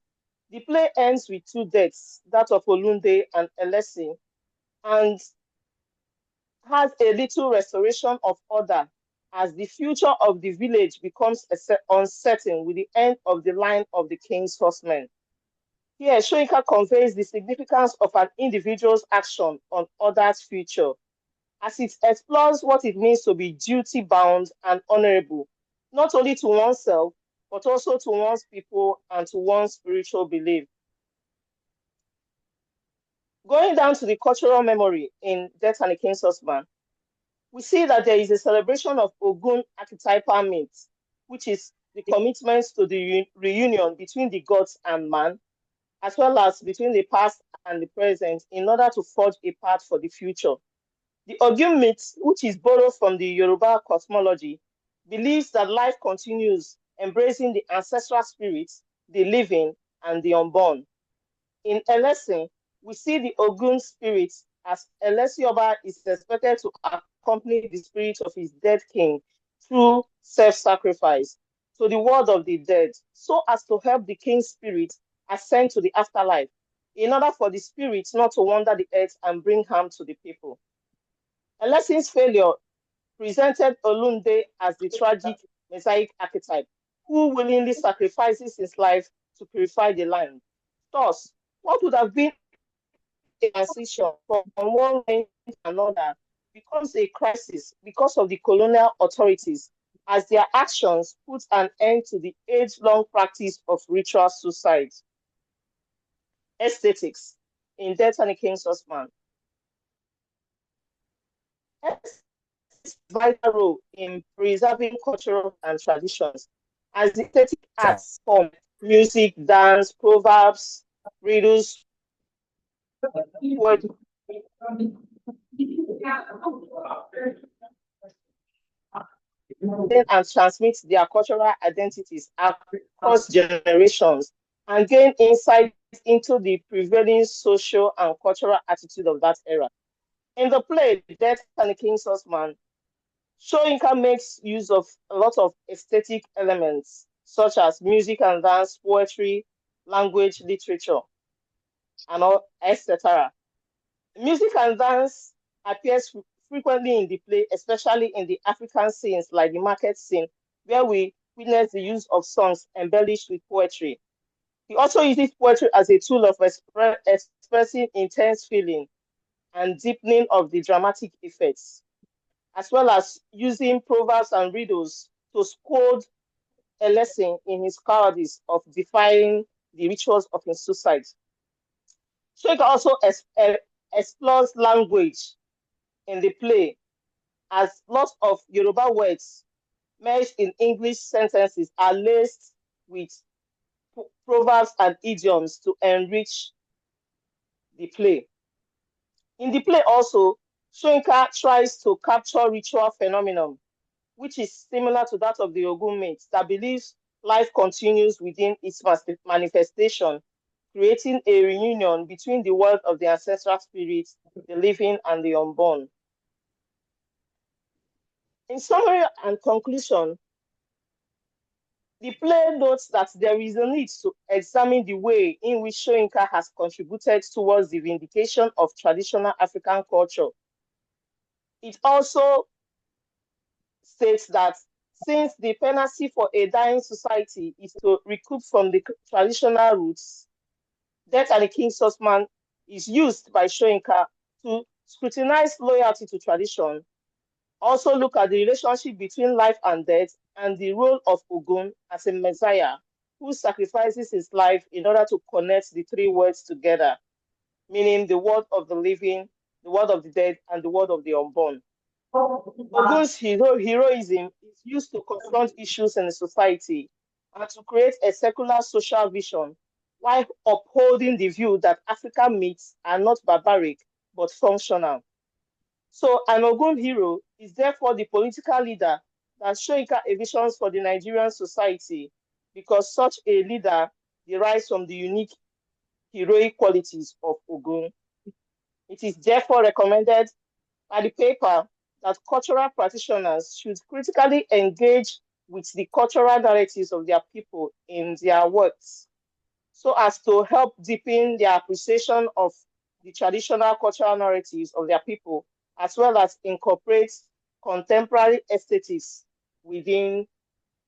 the play ends with two deaths, that of Olunde and Elesin, and has a little restoration of order as the future of the village becomes uncertain with the end of the line of the king's horsemen. Here, Soyinka conveys the significance of an individual's action on others' future, as it explores what it means to be duty-bound and honorable, not only to oneself, but also to one's people and to one's spiritual belief. Going down to the cultural memory in Death and the King's Horseman, we see that there is a celebration of Ogun archetypal myth, which is the commitment to the reunion between the gods and man, as well as between the past and the present, in order to forge a path for the future. The Ogun myth, which is borrowed from the Yoruba cosmology, believes that life continues, embracing the ancestral spirits, the living, and the unborn. In Elesin, we see the Ogun spirit as Elesioba is expected to accompany the spirit of his dead king through self-sacrifice to the world of the dead, so as to help the king's spirit ascend to the afterlife, in order for the spirit not to wander the earth and bring harm to the people. Elesin's failure presented Olunde as the tragic messianic archetype, who willingly sacrifices his life to purify the land. Thus, what would have been a transition from one line to another becomes a crisis because of the colonial authorities, as their actions put an end to the age-long practice of ritual suicide. Aesthetics in Death and the King's Horseman. Aesthetics plays a vital role in preserving cultural and traditions, as the aesthetic arts form music, dance, proverbs, riddles, poetry, and transmit their cultural identities across generations and gain insight into the prevailing social and cultural attitude of that era. In the play Death and the King's Horseman, Soyinka makes use of a lot of aesthetic elements such as music and dance, poetry, language, literature, and all, etc. Music and dance appears frequently in the play, especially in the African scenes like the market scene, where we witness the use of songs embellished with poetry. He also uses poetry as a tool of expressing intense feeling and deepening of the dramatic effects, as well as using proverbs and riddles to scold a lesson in his cowardice of defying the rituals of his suicide. So it also explores language in the play, as lots of Yoruba words merged in English sentences are laced with proverbs and idioms to enrich the play. In the play also, Soyinka tries to capture ritual phenomenon, which is similar to that of the Ogun myth, that believes life continues within its manifestation, creating a reunion between the world of the ancestral spirits, the living, and the unborn. In summary and conclusion, the play notes that there is a need to examine the way in which Soyinka has contributed towards the vindication of traditional African culture. It also states that since the penalty for a dying society is to recoup from the traditional roots, Death and the King's Horseman is used by Soyinka to scrutinize loyalty to tradition, also look at the relationship between life and death, and the role of Ogun as a messiah who sacrifices his life in order to connect the three worlds together, meaning the world of the living, the world of the dead, and the world of the unborn. Ogun's heroism is used to confront issues in the society and to create a secular social vision while upholding the view that African myths are not barbaric but functional. So an Ogun hero is therefore the political leader that Soyinka envisions for the Nigerian society, because such a leader derives from the unique heroic qualities of Ogun. It is therefore recommended by the paper that cultural practitioners should critically engage with the cultural narratives of their people in their works, so as to help deepen their appreciation of the traditional cultural narratives of their people, as well as incorporate contemporary aesthetics within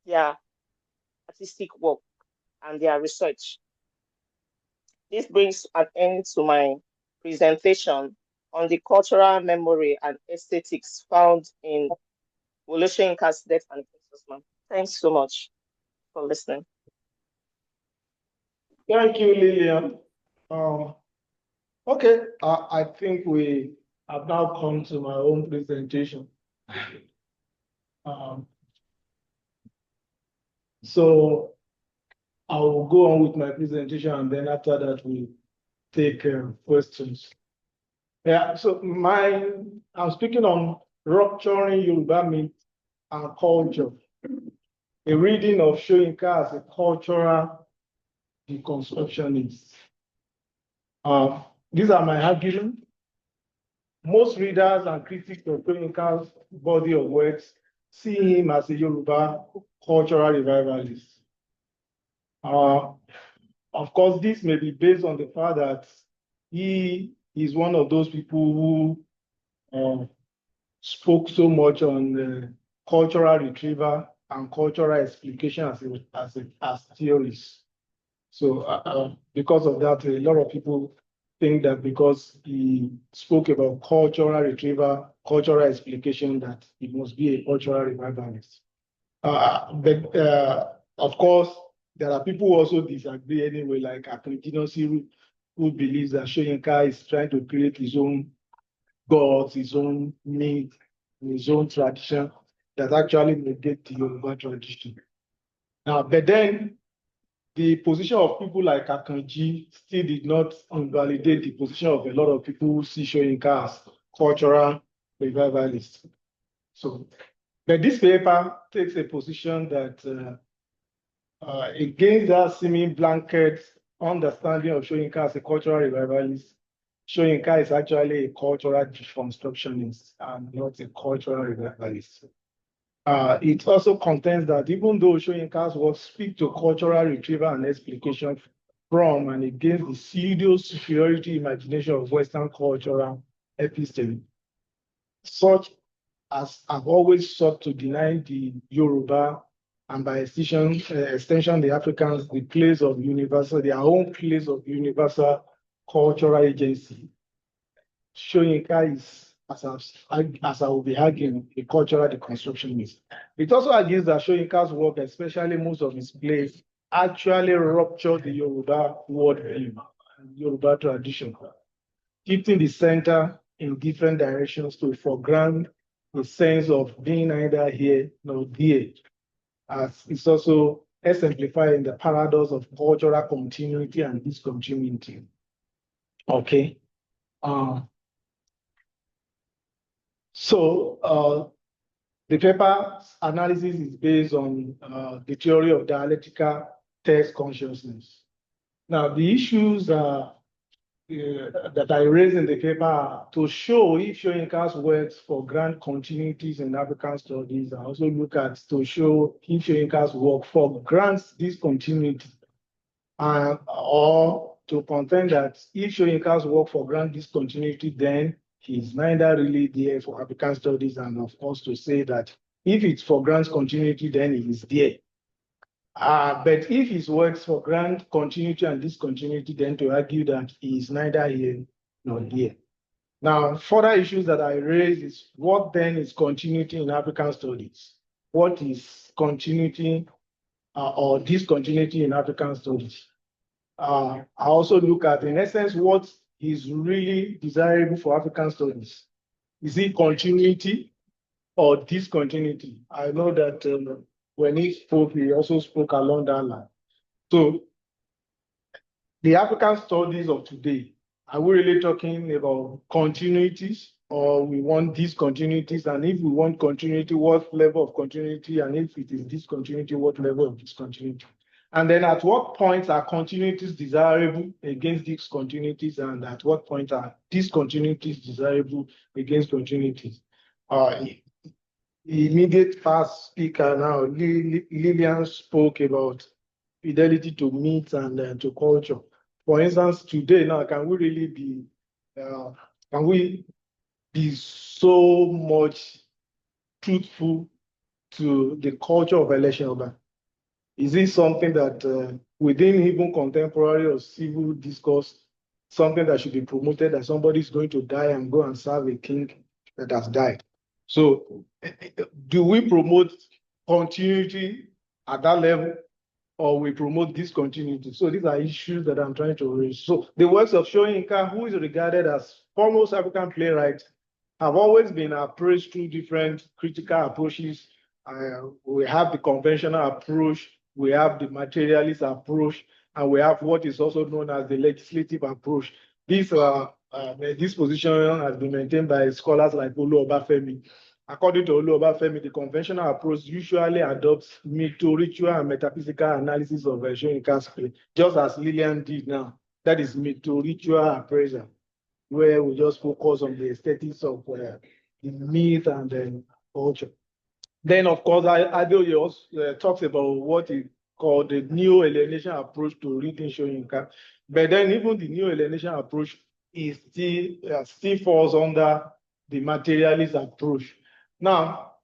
their artistic work and their research. This brings an end to my presentation on the cultural memory and aesthetics found in Wole Soyinka's Death and the King's Horseman. Thanks so much for listening. Thank you, Lillian. Okay, I think we have now come to my own presentation. So I will go on with my presentation, and then after that we take questions. Yeah, so I'm speaking on rupturing Yoruba myth and culture, a reading of Soyinka as a cultural deconstructionist. These are my arguments. Most readers and critics of Soyinka's body of works see him as a Yoruba cultural revivalist. Of course, this may be based on the fact that he is one of those people who spoke so much on cultural retrieval and cultural explication as theories. So because of that, a lot of people think that because he spoke about cultural retrieval, cultural explication, that he must be a cultural revivalist. But of course, there are people who also disagree anyway, like Akinjinosi, who believes that Soyinka is trying to create his own gods, his own myth, his own tradition that actually negate the Yoruba tradition. Now, but then the position of people like Akanji still did not invalidate the position of a lot of people who see Soyinka as cultural revivalists. So, but this paper takes a position that against that seeming blanket understanding of Soyinka as a cultural revivalist, Soyinka is actually a cultural deconstructionist and not a cultural revivalist. It also contends that even though Soyinka's work speak to cultural retrieval and explication from and against the pseudo-superiority imagination of Western cultural episteme, such as have always sought to deny the Yoruba and by extension the Africans the place of universal, their own place of universal cultural agency. Soyinka is, as I will be arguing, a cultural deconstructionist. It also argues that Soyinka's work, especially most of his plays, actually ruptured the Yoruba worldview and Yoruba tradition, shifting the center in different directions to foreground a sense of being neither here nor there, as it's also exemplified in the paradox of cultural continuity and discontinuity. Okay. So the paper's analysis is based on the theory of dialectical text consciousness. Now, the issues are that I raised in the paper to show if Soyinka's works for grant continuities in African studies. I also look at to show if Soyinka's work for grants discontinuity, or to contend that if Soyinka's work for grant discontinuity, then he's neither really there for African studies, and of course to say that if it's for grant continuity, then he is there. But if his works for grant continuity and discontinuity, then to argue that he is neither here nor there. Now, further issues that I raise is what then is continuity in African studies? What is continuity or discontinuity in African studies? I also look at, in essence, what is really desirable for African studies. Is it continuity or discontinuity? I know that when he spoke, he also spoke along that line. So the African studies of today, are we really talking about continuities, or we want discontinuities? And if we want continuity, what level of continuity? And if it is discontinuity, what level of discontinuity? And then at what point are continuities desirable against discontinuities? And at what point are discontinuities desirable against continuities? The immediate past speaker now, Lillian, spoke about fidelity to myth and to culture. For instance, today now, can we be so much truthful to the culture of election? Is it something that within even contemporary or civil discourse, something that should be promoted, that somebody is going to die and go and serve a king that has died? So do we promote continuity at that level, or we promote discontinuity? So these are issues that I'm trying to raise. So the works of Soyinka, who is regarded as foremost African playwright, have always been approached through different critical approaches. We have the conventional approach, we have the materialist approach, and we have what is also known as the legislative approach. This position has been maintained by scholars like Wole Obafemi. According to Wole Obafemi, the conventional approach usually adopts mytho-ritual and metaphysical analysis of Soyinka's play, just as Lillian did now. That is mytho-ritual appraisal, where we just focus on the aesthetics of the myth and the culture. Then, of course, Adeoye also talks about what he called the neo-alienation approach to reading Soyinka. But then even the neo-alienation approach is still falls under the materialist approach. Now,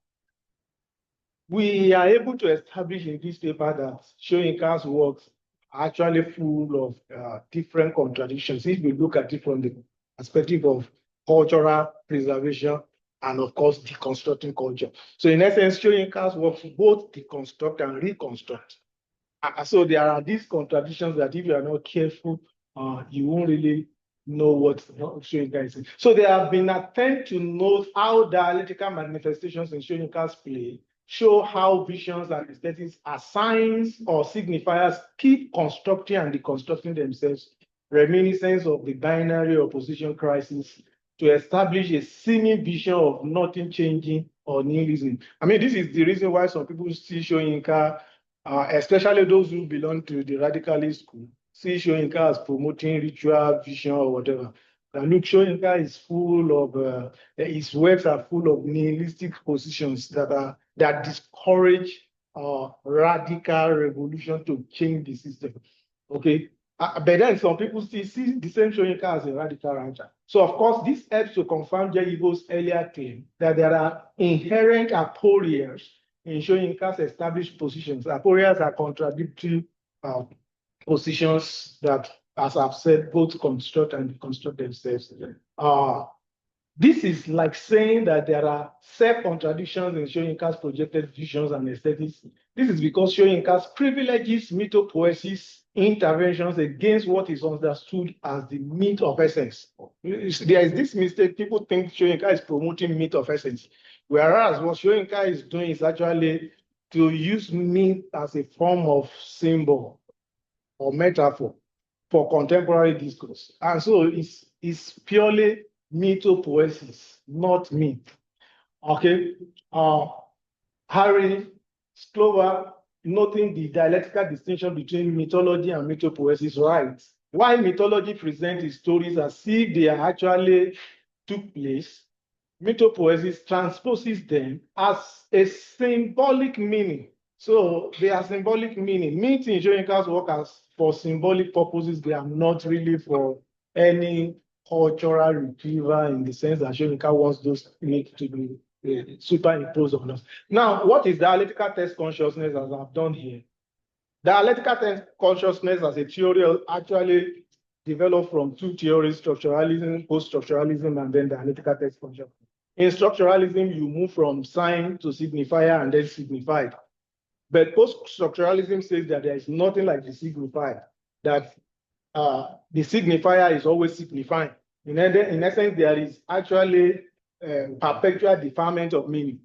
we are able to establish in this paper that Soyinka's works are actually full of different contradictions if we look at it from the perspective of cultural preservation and, of course, deconstructing culture. So in essence, Soyinka's works both deconstruct and reconstruct. So there are these contradictions that if you are not careful, you won't really know what Soyinka is saying. So there have been attempts to note how dialectical manifestations in Soyinka's play show how visions and aesthetics are signs or signifiers keep constructing and deconstructing themselves, reminiscence of the binary opposition crisis, to establish a seeming vision of nothing changing or nihilism. I mean, this is the reason why some people see Soyinka, especially those who belong to the radicalist school, see Soyinka as promoting ritual vision or whatever. And look, Soyinka is full of, his works are full of nihilistic positions that discourage radical revolution to change the system. Okay. But then some people still see the same Soyinka as a radical writer. So, of course, this helps to confirm Jaibo's earlier claim that there are inherent aporias in Soyinka's established positions. Aporias are contradictory positions that, as I've said, both construct and deconstruct themselves. This is like saying that there are self-contradictions in Soyinka's projected visions and aesthetics. This is because Soyinka's privileges mythopoesis interventions against what is understood as the myth of essence. There is this mistake. People think Soyinka is promoting myth of essence, whereas what Soyinka is doing is actually to use myth as a form of symbol or metaphor for contemporary discourse. And so it's purely mythopoesis, not myth. Okay. Harry Slover, noting the dialectical distinction between mythology and mythopoesis, writes Why mythology presents its stories as if they actually took place, mythopoesis transposes them as a symbolic meaning. So they are symbolic meaning. Myths in Soyinka's work as for symbolic purposes, they are not really for any cultural retrieval in the sense that Soyinka wants those myths to be superimposed on us. Now, what is dialectical text consciousness, as I've done here? Dialectical text consciousness as a theory actually developed from two theories, structuralism, post-structuralism, and then dialectical text consciousness. In structuralism, you move from sign to signifier and then signified. But post-structuralism says that there is nothing like the signified, that the signifier is always signifying. In essence, there is actually perpetual deferment of meaning.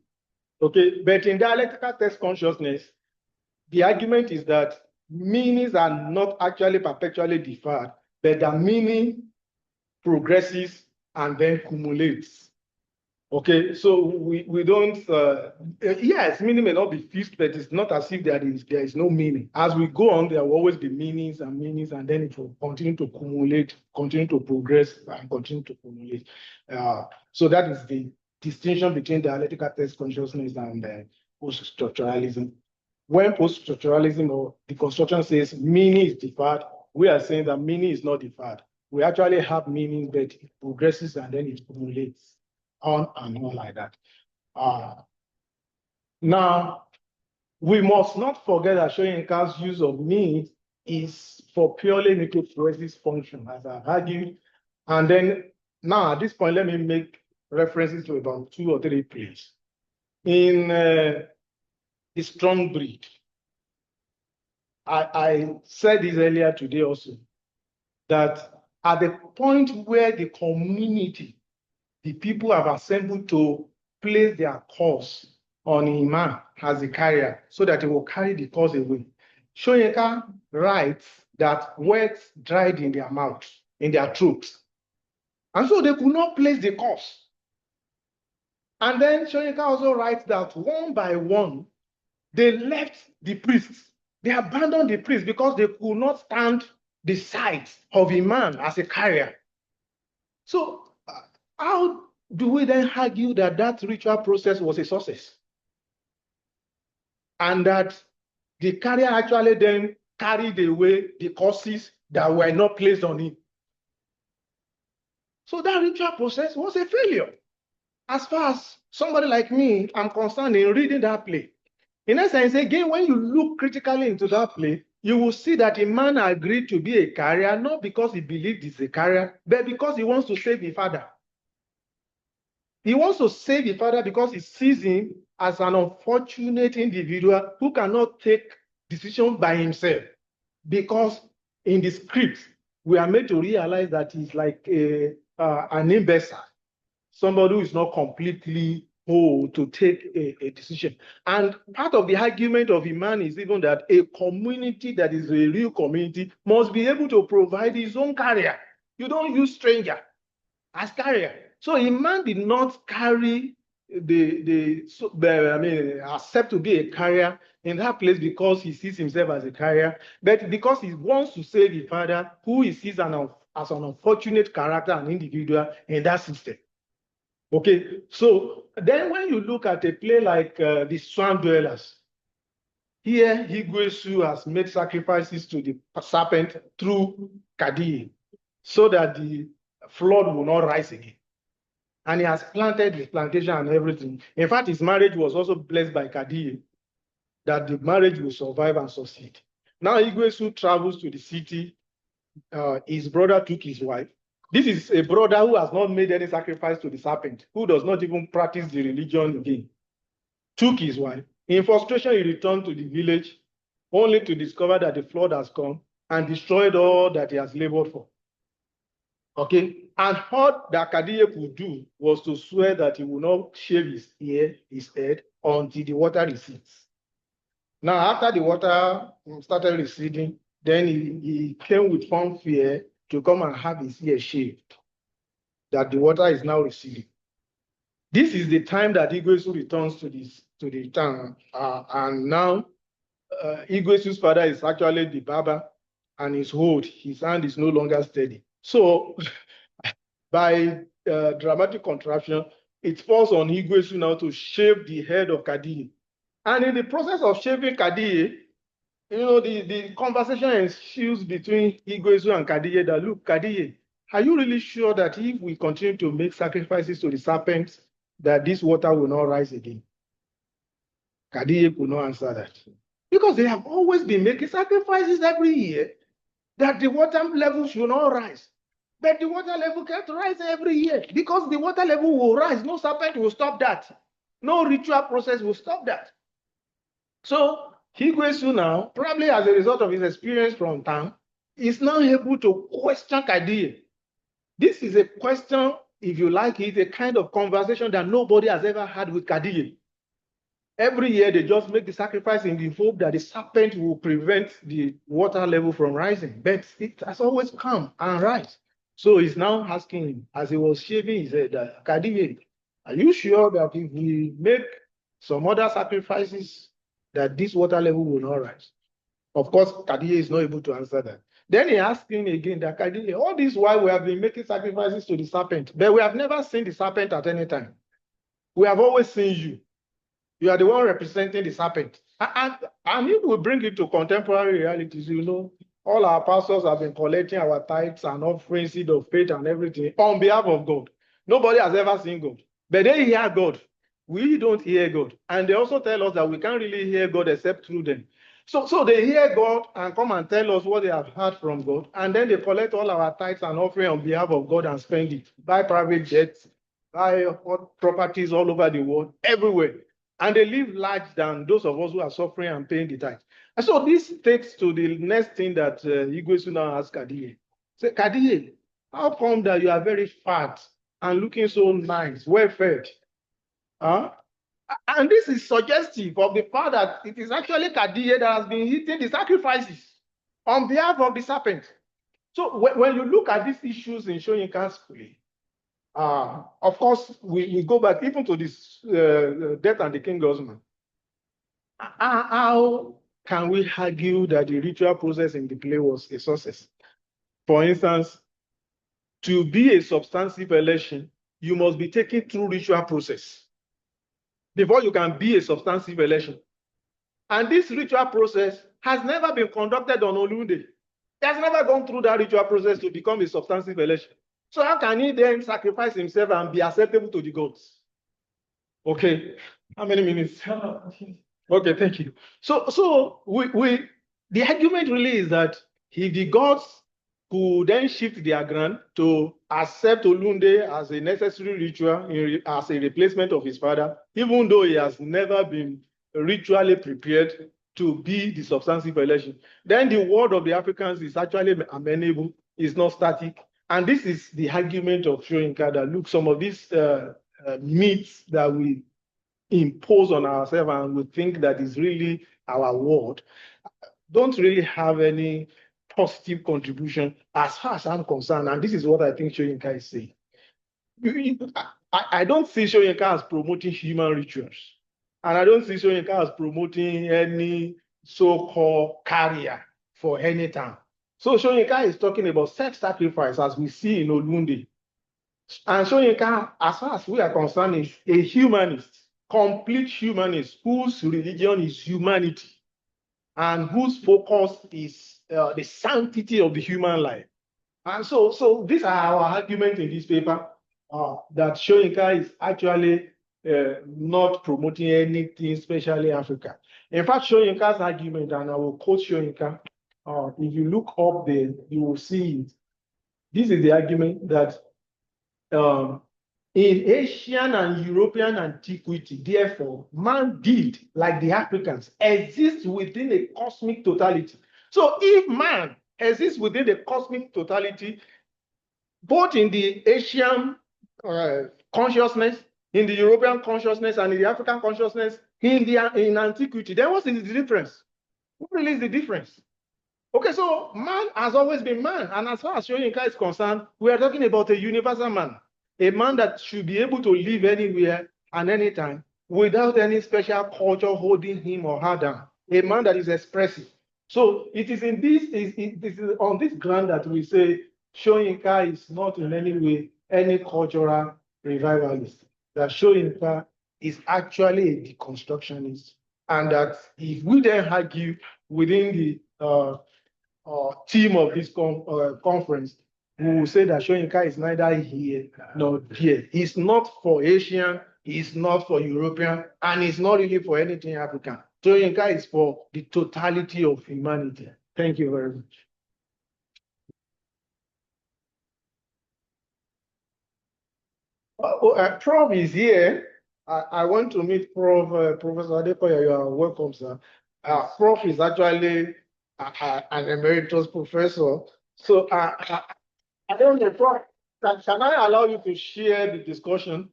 Okay, but in dialectical text consciousness, the argument is that meanings are not actually perpetually deferred, but the meaning progresses and then cumulates. Okay, so we don't, yes, meaning may not be fixed, but it's not as if there is no meaning. As we go on, there will always be meanings, and then it will continue to accumulate, continue to progress, and continue to accumulate. So that is the distinction between dialectical text consciousness and post-structuralism. When post-structuralism or deconstruction says meaning is deferred, we are saying that meaning is not deferred. We actually have meaning, but it progresses and then it accumulates on and on like that. Now, we must not forget that Soyinka's use of means is for purely mythopoesis function, as I've argued. And then now at this point, let me make references to about 2 or 3 plays. In The Strong Breed, I said this earlier today also, that at the point where the community, the people have assembled to place their cause on a man as a carrier so that he will carry the cause away, Soyinka writes that words dried in their mouth, in their throats. And so they could not place the cause. And then Soyinka also writes that one by one, they left the priests. They abandoned the priests because they could not stand the sight of a man as a carrier. So how do we then argue that that ritual process was a success? And that the carrier actually then carried away the causes that were not placed on him. So that ritual process was a failure. As far as somebody like me, I'm concerned in reading that play. In essence, again, when you look critically into that play, you will see that a man agreed to be a carrier, not because he believed he's a carrier, but because he wants to save his father. He wants to save his father because he sees him as an unfortunate individual who cannot take decisions by himself. Because in the script, we are made to realize that he's like an imbecile, somebody who is not completely whole to take a decision. And part of the argument of Iman is even that a community that is a real community must be able to provide his own carrier. You don't use stranger as carrier. So Iman did not carry accept to be a carrier in that place because he sees himself as a carrier, but because he wants to save his father, who he sees as an unfortunate character and individual in that system. Okay, so then when you look at a play like The Swan Dwellers, here Higuesu has made sacrifices to the serpent through Kadiye so that the flood will not rise again. And he has planted his plantation and everything. In fact, his marriage was also blessed by Kadiye, that the marriage will survive and succeed. Now Higuesu travels to the city. His brother took his wife. This is a brother who has not made any sacrifice to the serpent, who does not even practice the religion again. Took his wife. In frustration, he returned to the village, only to discover that the flood has come and destroyed all that he has labored for. Okay, and all that Kadiye could do was to swear that he will not shave his head until the water recedes. Now, after the water started receding, then he came with fond fear to come and have his ear shaved, that the water is now receding. This is the time that Higuesu returns to the town, and now Higuesu's father is actually the barber, and his hold, his hand is no longer steady. So by dramatic contraption, it falls on Igwesu now to shave the head of Kadiye. And in the process of shaving Kadiye, the conversation ensues between Igwesu and Kadiye that, look, Kadiye, are you really sure that if we continue to make sacrifices to the serpents, that this water will not rise again? Kadiye could not answer that. Because they have always been making sacrifices every year that the water level should not rise. But the water level can't rise every year because the water level will rise. No serpent will stop that. No ritual process will stop that. So Igwesu now, probably as a result of his experience from town, is now able to question Kadiye. This is a question, if you like it, a kind of conversation that nobody has ever had with Kadiye. Every year they just make the sacrifice in the hope that the serpent will prevent the water level from rising. But it has always come and rise. So he's now asking him, as he was shaving his head, Kadiye, are you sure that if we make some other sacrifices, that this water level will not rise? Of course, Kadiye is not able to answer that. Then he asked him again that, Kadiye, all this while we have been making sacrifices to the serpent, but we have never seen the serpent at any time. We have always seen you. You are the one representing the serpent. And if we bring it to contemporary realities, all our pastors have been collecting our tithes and offering seed of faith and everything on behalf of God. Nobody has ever seen God, but they hear God. We don't hear God. And they also tell us that we can't really hear God except through them. So they hear God and come and tell us what they have heard from God. And then they collect all our tithes and offering on behalf of God and spend it. Buy private jets, buy properties all over the world, everywhere. And they live large than those of us who are suffering and paying the tithe. And so this takes to the next thing that Igwesu now asks Kadiye. Say, Kadiye, how come that you are very fat and looking so nice, well-fed? And this is suggestive of the fact that it is actually Kadiye that has been eating the sacrifices on behalf of the serpent. So when you look at these issues in Soyinka's play, of course, we go back even to this Death and the King Osman. How can we argue that the ritual process in the play was a success? For instance, to be a substantive election, you must be taken through ritual process before you can be a substantive election. And this ritual process has never been conducted on Olunde. It has never gone through that ritual process to become a substantive election. So how can he then sacrifice himself and be acceptable to the gods? Okay, how many minutes? Okay, thank you. So the argument really is that if the gods could then shift their ground to accept Olunde as a necessary ritual, as a replacement of his father, even though he has never been ritually prepared to be the substantive election, then the word of the Africans is actually amenable, is not static. And this is the argument of Soyinka that, look, some of these myths that we impose on ourselves and we think that is really our word don't really have any positive contribution as far as I'm concerned. And this is what I think Soyinka is saying. I don't see Soyinka as promoting human rituals. And I don't see Soyinka as promoting any so-called carrier for any town. So Soyinka is talking about self-sacrifice as we see in Olunde. And Soyinka, as far as we are concerned, is a humanist, complete humanist, whose religion is humanity and whose focus is the sanctity of the human life. And so these are our arguments in this paper, that Soyinka is actually not promoting anything, especially Africa. In fact, Soyinka's argument, and I will quote Soyinka, if you look up there, you will see it. This is the argument that in Asian and European antiquity, therefore, man did, like the Africans, exist within a cosmic totality. So if man exists within the cosmic totality, both in the Asian consciousness, in the European consciousness, and in the African consciousness, in antiquity, then what is the difference? What really is the difference? Okay, so man has always been man. And as far as Soyinka is concerned, we are talking about a universal man, a man that should be able to live anywhere and anytime without any special culture holding him or her down, a man that is expressive. So it is in this this is on this ground that we say Soyinka is not in any way any cultural revivalist. That Soyinka is actually a deconstructionist, and that if we then argue within the theme of this conference, we will say that Soyinka is neither here nor here. He's not for Asian, he's not for European, and he's not really for anything African. Soyinka is for the totality of humanity. Thank you very much. Prof is here. I want to meet Professor Adekoya. You are welcome, sir. Prof is actually an emeritus professor. So I don't know, Prof, can I allow you to share the discussion,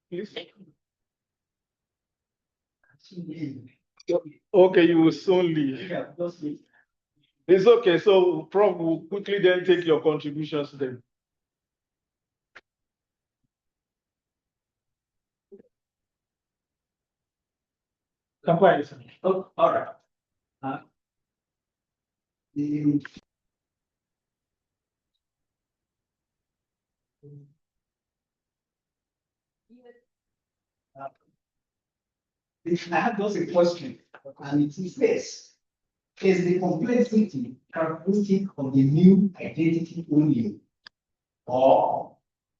please? Okay, you will soon leave. It's okay. So Prof will quickly then take your contributions then. Oh, all right. I have just a question, and it is this: is the complexity characteristic of the new identity only, or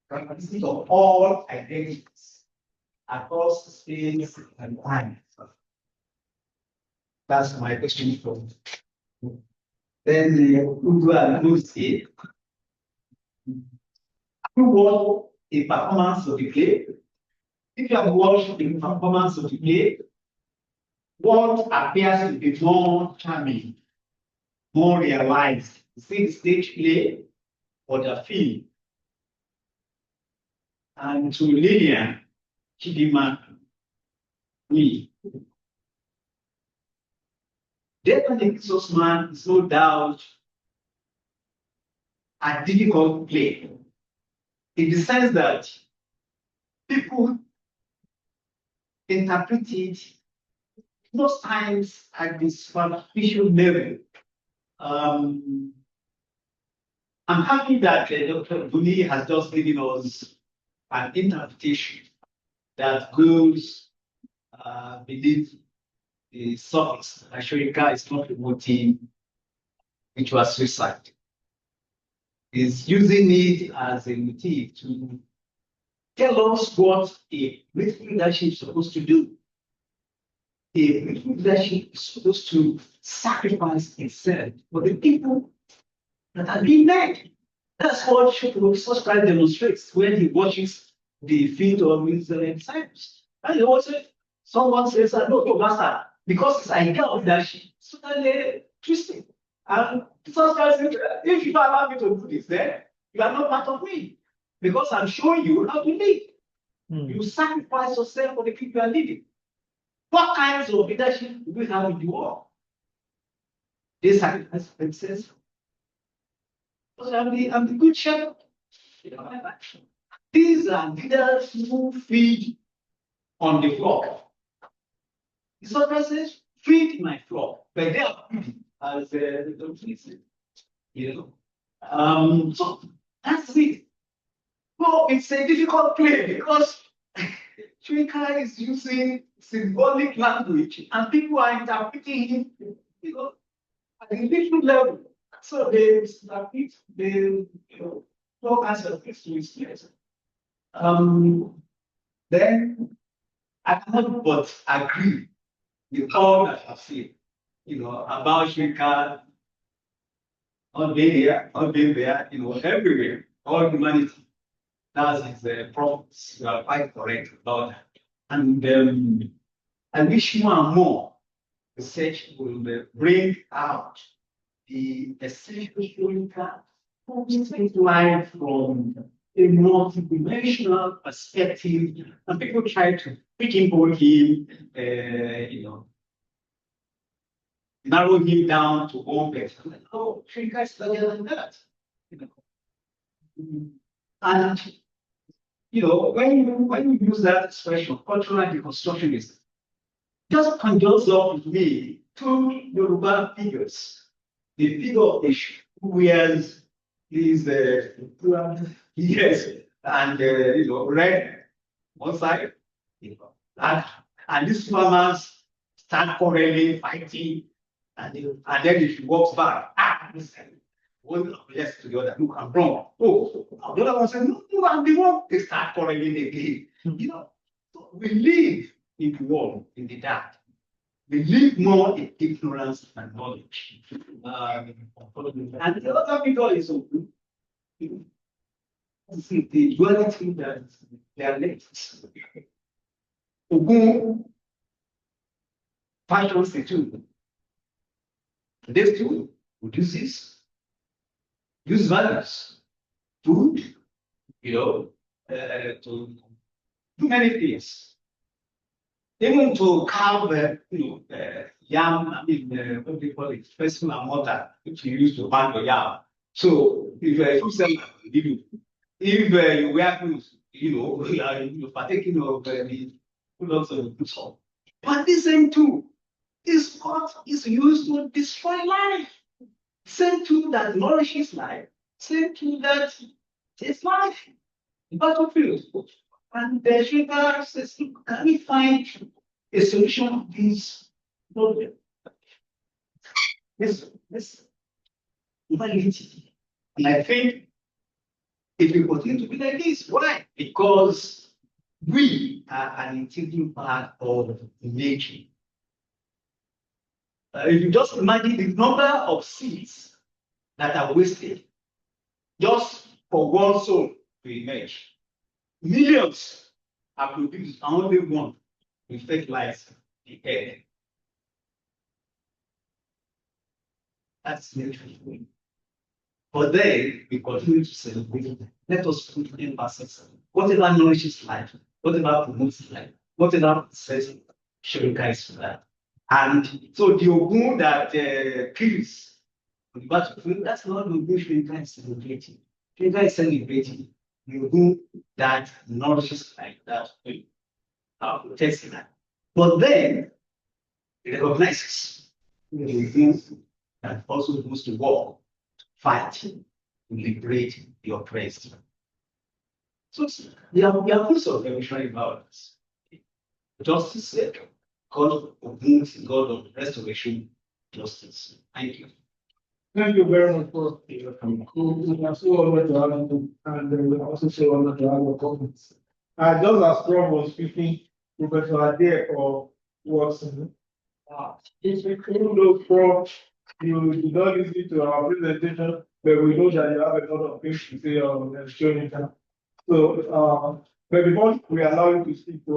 characteristic of all identities across space and time? That's my question for you. Then Ugo and Lucy, who watched a performance of the play? If you have watched the performance of the play, what appears to be more charming, more realized? Is it the stage play or the film? And to Lillian, Chidima, me. Definitely, Sosman is no doubt a difficult play, in the sense that people interpret it most times at the superficial level. I'm happy that Dr. Buni has just given us an interpretation that goes beneath the surface. Soyinka is not promoting ritual suicide. Is using it as a motive to tell us what a great leadership is supposed to do. A great leadership is supposed to sacrifice itself for the people that are being led. That's what Jesus Christ demonstrates when he watches the feet of his disciples. And he also, someone says, no, master, because his idea of leadership is totally twisted. And Jesus Christ says, if you don't allow me to do this, then you are not part of me. Because I'm showing you how to live. You sacrifice yourself for the people you are leading. What kinds of leadership do we have in the world? They sacrifice themselves. I'm the good shepherd. These are leaders who feed on the flock. Jesus Christ says, feed my flock. But they are feeding, as the doctrine says. So that's it. Well, it's a difficult play because Soyinka is using symbolic language and people are interpreting him, at a different level. So they interpret, all kinds of things to his place. Then I cannot but agree with all that I've said, about Soyinka not being there, everywhere, all humanity. That's his promise. You are quite correct about that. And I wish more and more research will bring out the essential Soyinka life from a multidimensional perspective, and people try to pigeonhole him, narrow him down to one person. Oh, Soyinka is larger than that. And when you use that expression, cultural deconstructionism, just conjures up with me two Yoruba figures. The figure of the who wears his yes, and red one side, and these farmers start quarreling, fighting, and then if he walks back, this one yes to the other, look, I'm wrong. Oh, the other one says, no, I'm the wrong. They start quarreling again. So we live in the world, in the dark. We live more in ignorance and knowledge. And the other figure is the duality that they are linked. Ogun fashions the two. These two produces, use values, food, to do many things. Even to carve, yam, what do they call it, special and mortar, which you use to pound the yam. So if you sell, if you wear clothes, you're partaking of the products of the soul. But this same tool is what is used to destroy life. Same tool that nourishes life. Same tool that is life. Battlefield. And the Soyinka says, can we find a solution to this problem? This humanity. And I think it will continue to be like this. Why? Because we are an integral part of nature. If you just imagine the number of seeds that are wasted just for one soul to emerge. Millions are produced, and only one will fertilize the earth. That's nature. But then we continue to celebrate. Let us put emphasis. Whatever nourishes life, whatever promotes life, whatever says Soyinka is for that. And so the Ogun that kills on the battlefield, that's not the Ogun Soyinka is celebrating. Soyinka is celebrating the Ogun that nourishes life, that protects life. But then it recognizes the Ogun that also goes to war, fight, to liberate the oppressed. So there are fruits of revolutionary violence. Justice said, God of unity, God of restoration, justice. Thank you. Thank you very much for your comment. We are so honored to have you, and we are also so honored to have your comments. Just as Rob was speaking, Professor Ade or Watson, it's even though Prof, you did not listen to our presentation, but we know that you have a lot of things to say on Soyinka. So, but before we allow you to speak, we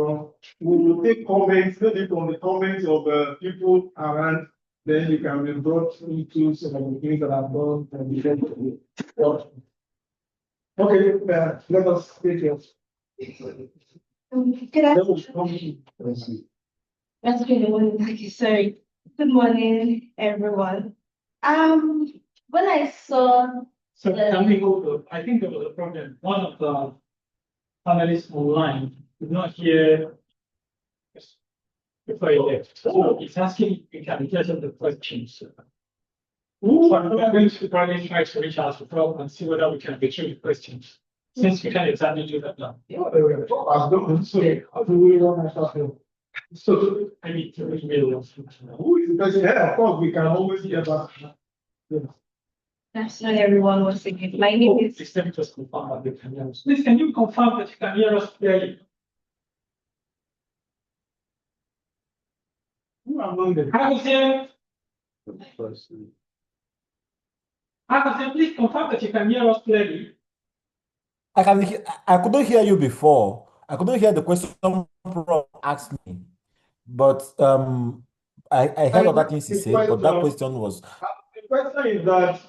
will take comments, maybe from the comments of people around. Then you can be brought into some of the things that I've done and be able to watch. Okay, let us take it. Good afternoon. Okay, sorry. Good morning, everyone. When I saw So can we go to, I think there was a problem. One of the panelists online did not hear before he left. So it's asking if we can get the questions. So I'm going to probably try to reach out to Rob and see whether we can retrieve the questions. Since we can exactly do that now. So I need to email them. Who is the person? Yeah, of course, we can always get back. That's not everyone once again. My name is Please let me just confirm that you can hear us. Please, can you confirm that you can hear us clearly? Who among them? Hamilton, please confirm that you can hear us clearly. I couldn't hear you before. I couldn't hear the question Prof asked me, but I heard other things he said, but that question was. The question is that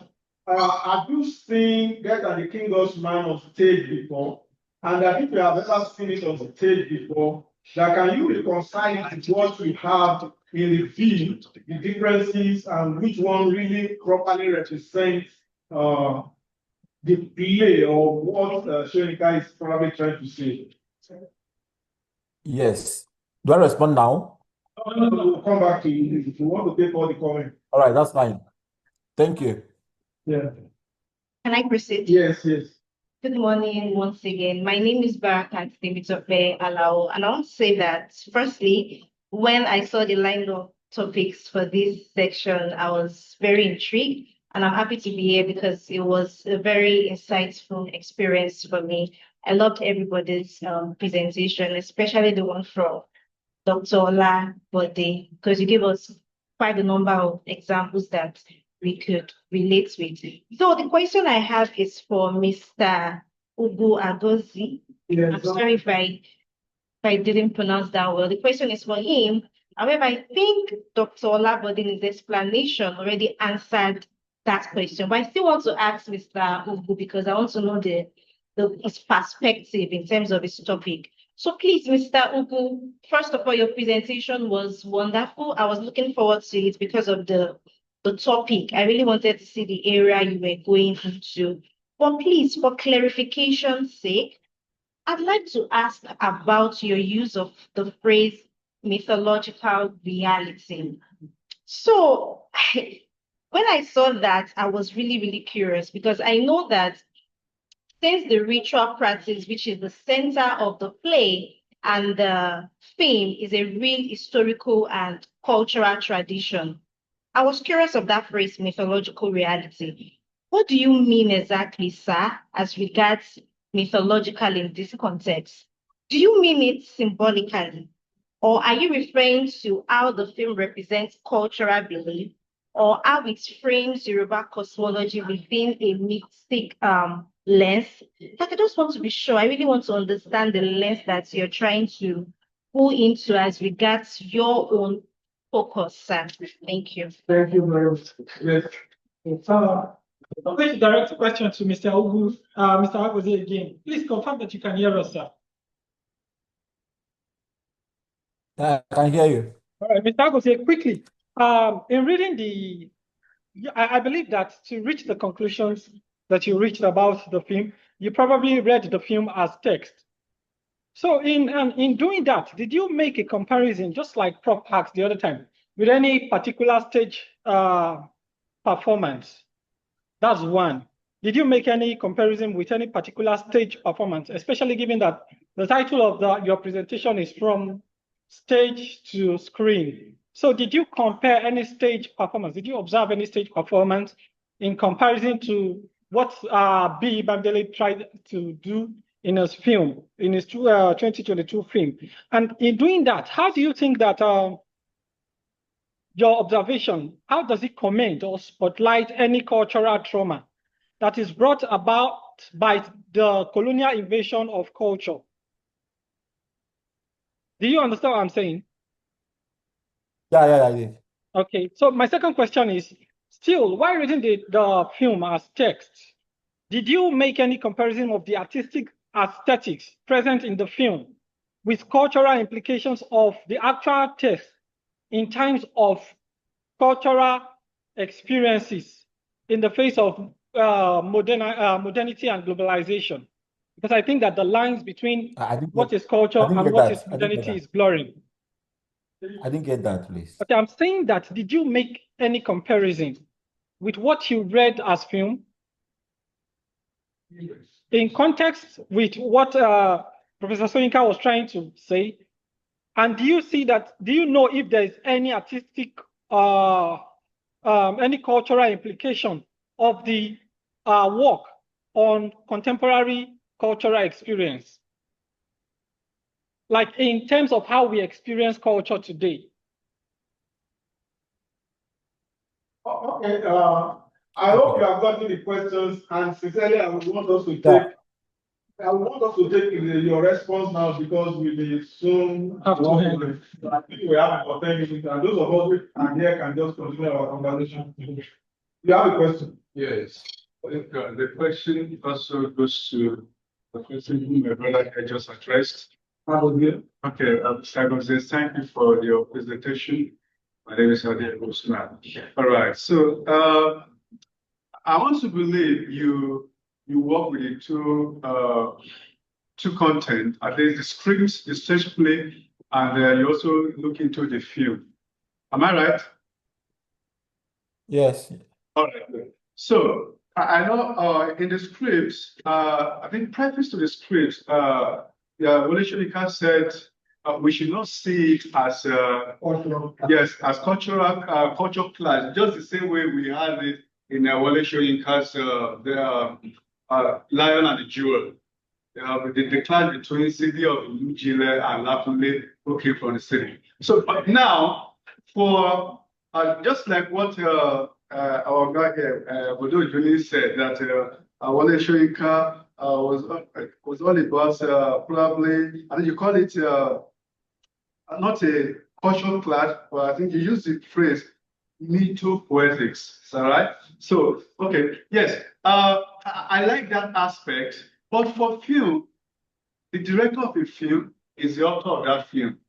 have you seen Get and the King Man on stage before? And that if you have ever seen it on stage before, that can you reconcile it with what we have in the film, the differences, and which one really properly represents the play or what Soyinka is probably trying to say? Yes. Do I respond now? We'll come back to you if you want to take all the comment. All right, that's fine. Thank you. Yeah. Can I proceed? Yes, yes. Good morning once again. My name is Barakat Temitope Alao, and I want to say that firstly, when I saw the line of topics for this section, I was very intrigued, and I'm happy to be here because it was a very insightful experience for me. I loved everybody's presentation, especially the one from Dr. Ola Bode, because you gave us quite a number of examples that we could relate with. So the question I have is for Mr. Ugu Agozi. I'm sorry if I didn't pronounce that well. The question is for him. However, I think Dr. Olabode in his explanation already answered that question. But I still want to ask Mr. Ugu because I want to know his perspective in terms of his topic. So please, Mr. Ugu, first of all, your presentation was wonderful. I was looking forward to it because of the topic. I really wanted to see the area you were going into. But please, for clarification's sake, I'd like to ask about your use of the phrase mythological reality. So when I saw that, I was really, really curious because I know that since the ritual practice, which is the center of the play and the theme, is a real historical and cultural tradition, I was curious of that phrase, mythological reality. What do you mean exactly, sir, as regards mythological in this context? Do you mean it symbolically? Or are you referring to how the film represents cultural belief or how it frames Yoruba cosmology within a mystic lens? Like, I just want to be sure. I really want to understand the lens that you're trying to pull into as regards your own focus, sir. Thank you. Thank you very much. Yes. I'm going to direct the question to Mr. Ugu, Mr. Agozi again. Please confirm that you can hear us, sir. I can hear you. All right, Mr. Agozi, quickly. In reading I believe that to reach the conclusions that you reached about the film, you probably read the film as text. So in doing that, did you make a comparison, just like Prof asked the other time, with any particular stage performance? That's one. Did you make any comparison with any particular stage performance, especially given that the title of your presentation is From Stage to Screen? So did you compare any stage performance? Did you observe any stage performance in comparison to what B. Bamdele tried to do in his film, in his 2022 film? And in doing that, how do you think that your observation, how does it comment or spotlight any cultural trauma that is brought about by the colonial invasion of culture? Do you understand what I'm saying? Yeah, I did. Okay, so my second question is, still, while reading the film as text, did you make any comparison of the artistic aesthetics present in the film with cultural implications of the actual text in terms of cultural experiences in the face of modernity and globalization? Because I think that the lines between what is culture and what is modernity is blurring. I didn't get that, please. Okay, I'm saying that, did you make any comparison with what you read as film in context with what Professor Soyinka was trying to say? And do you see that, do you know if there is any artistic, any cultural implication of the work on contemporary cultural experience? Like in terms of how we experience culture today. Okay, I hope you have gotten the questions, and sincerely, I would want us to take. I want us to take your response now because we will soon have to end. I think we have about 10 minutes, and those of us who are here can just continue our conversation. You have a question? Yes. I think the question also goes to the question whom my brother had just addressed. Okay. Okay, Mr. thank you for your presentation. My name is Adi Osman. All right, so I want to believe you work with the two content, at least the scripts, the stage play, and you also look into the film. Am I right? Yes. All right. Good. So I know in the scripts, I think preface to the scripts, Wole Soyinka said we should not see it as yes, as cultural clash, just the same way we had it in Wole Soyinka's Lion and the Jewel. The clash between city of Ujile and Lakunle who came from the city. So but now, for just like what our guy here, Bodo Juni said, that Wole Soyinka was all about probably, I think you call it not a cultural clash, but I think you use the phrase mytho-poetics. Is that right? So, okay, yes, I like that aspect. But for film, the director of a film is the author of that film.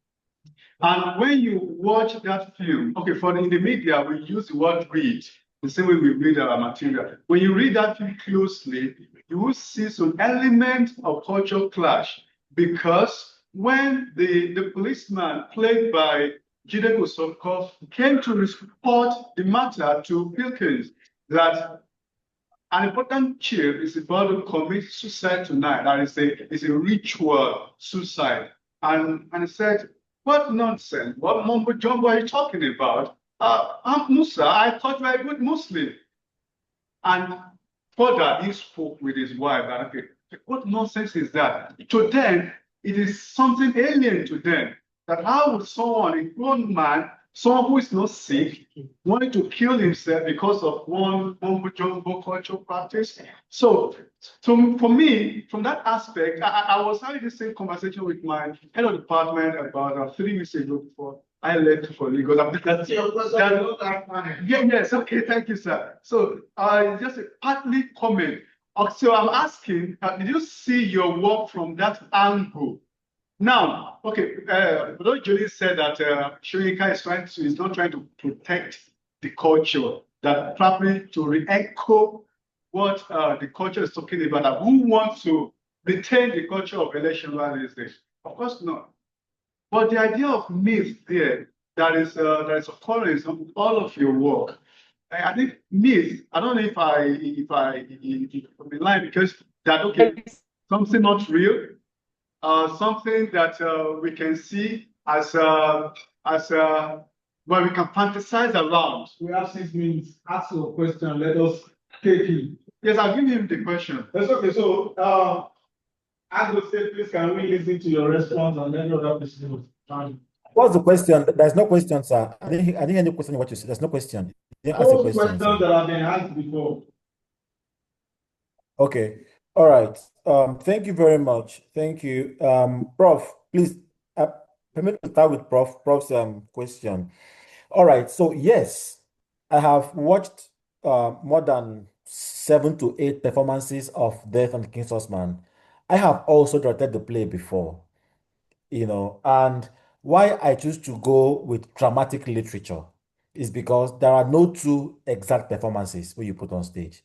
And when you watch that film, okay, in the media, we use the word read, the same way we read our material. When you read that film closely, you will see some element of cultural clash, because when the policeman played by Jide Kosoko came to report the matter to Pilkins that an important chief is about to commit suicide tonight. That is a ritual suicide. And he said, what nonsense? What mumbo jumbo are you talking about? Aunt Musa, I thought you were a good Muslim. And further, he spoke with his wife. And, okay, what nonsense is that? To them, it is something alien to them. That how would someone, a grown man, someone who is not sick, wanted to kill himself because of one mumbo jumbo cultural practice? So for me, from that aspect, I was having the same conversation with my head of department about 3 weeks ago before I left for Lagos. Yes, okay, thank you, sir. So just a partly comment. So I'm asking, did you see your work from that angle? Now, okay, Dr. Julie said that Soyinka is not trying to protect the culture, that probably to re-echo what the culture is talking about, that who wants to retain the culture of election these days? Of course not. But the idea of myth there that is occurring in all of your work, I think myth. I don't know if I'm in line, because that okay, something not real, something that we can see as well, we can fantasize around. We have 6 minutes. Ask your question. Let us take it. Yes, I'll give him the question. That's okay. So, as we say, please, can we listen to your response and then other people? What's the question? There's no question, sir. I didn't hear any question what you said. There's no question. You didn't ask a Those question, questions sir. that have been asked before. Okay. All right. Thank you very much. Thank you. Prof, please permit me to start with Prof's question. All right. So yes, I have watched more than 7 to 8 performances of Death and the King's Horseman. I have also directed the play before, and why I choose to go with dramatic literature is because there are no two exact performances when you put on stage.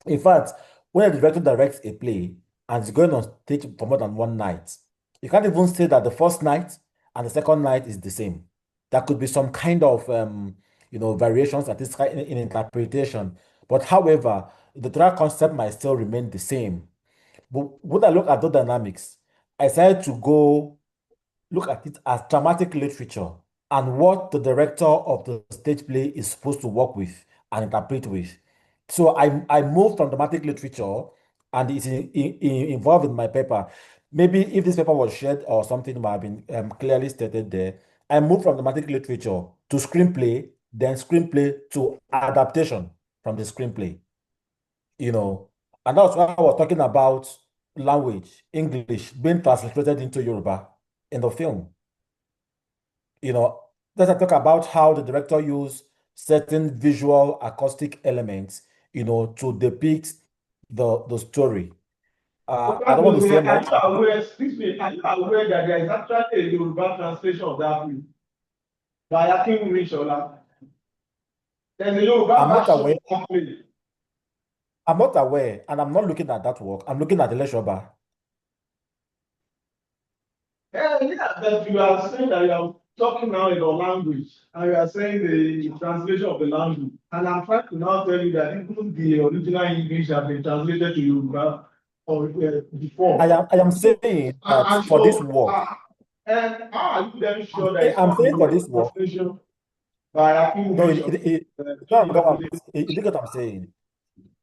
In fact, when a director directs a play and is going on stage for more than one night, you can't even say that the first night and the second night is the same. There could be some kind of variations at this in interpretation. But however, the track concept might still remain the same. But when I look at the dynamics, I decided to go look at it as dramatic literature and what the director of the stage play is supposed to work with and interpret with. So I moved from dramatic literature, and it's involved in my paper. Maybe if this paper was shared or something might have been clearly stated there. I moved from dramatic literature to screenplay, then screenplay to adaptation from the screenplay. And that's why I was talking about language, English being translated into Yoruba in the film. Let's talk about how the director used certain visual acoustic elements, to depict the story. I don't want to say much. Excuse me, are you aware that there is actually a Yoruba translation of that film by Akin Rishola? There's a Yoruba I'm not version aware. of that film. I'm not aware, and I'm not looking at that work. I'm looking at the Leshoba. Yeah, but you are saying that you are talking now in your language, and you are saying the translation of the language. And I'm trying to now tell you that even the original English has been translated to Yoruba or before. I am saying that And for this so, work, and how are you then sure that it's I'm not saying for the this work, translation by no, English of you don't get what you get what I'm saying.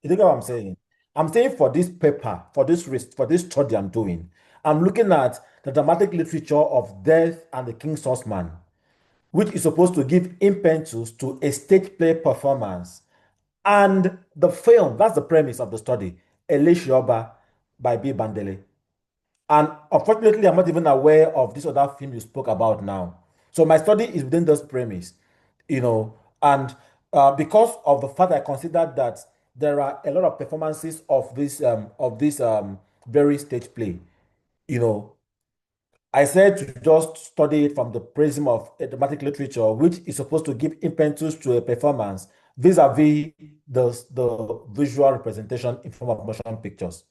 You get what I'm saying? I'm saying for this paper, for this study I'm doing, I'm looking at the dramatic literature of Death and the King's Horseman, which is supposed to give impetus to a stage play performance. And the film, that's the premise of the study, Elishioba by B. Bandele. And unfortunately, I'm not even aware of this other film you spoke about now. So my study is within this premise, and because of the fact I consider that there are a lot of performances of this very stage play, you know, I said to just study it from the prism of dramatic literature, which is supposed to give impetus to a performance vis-a-vis the visual representation in form of motion pictures.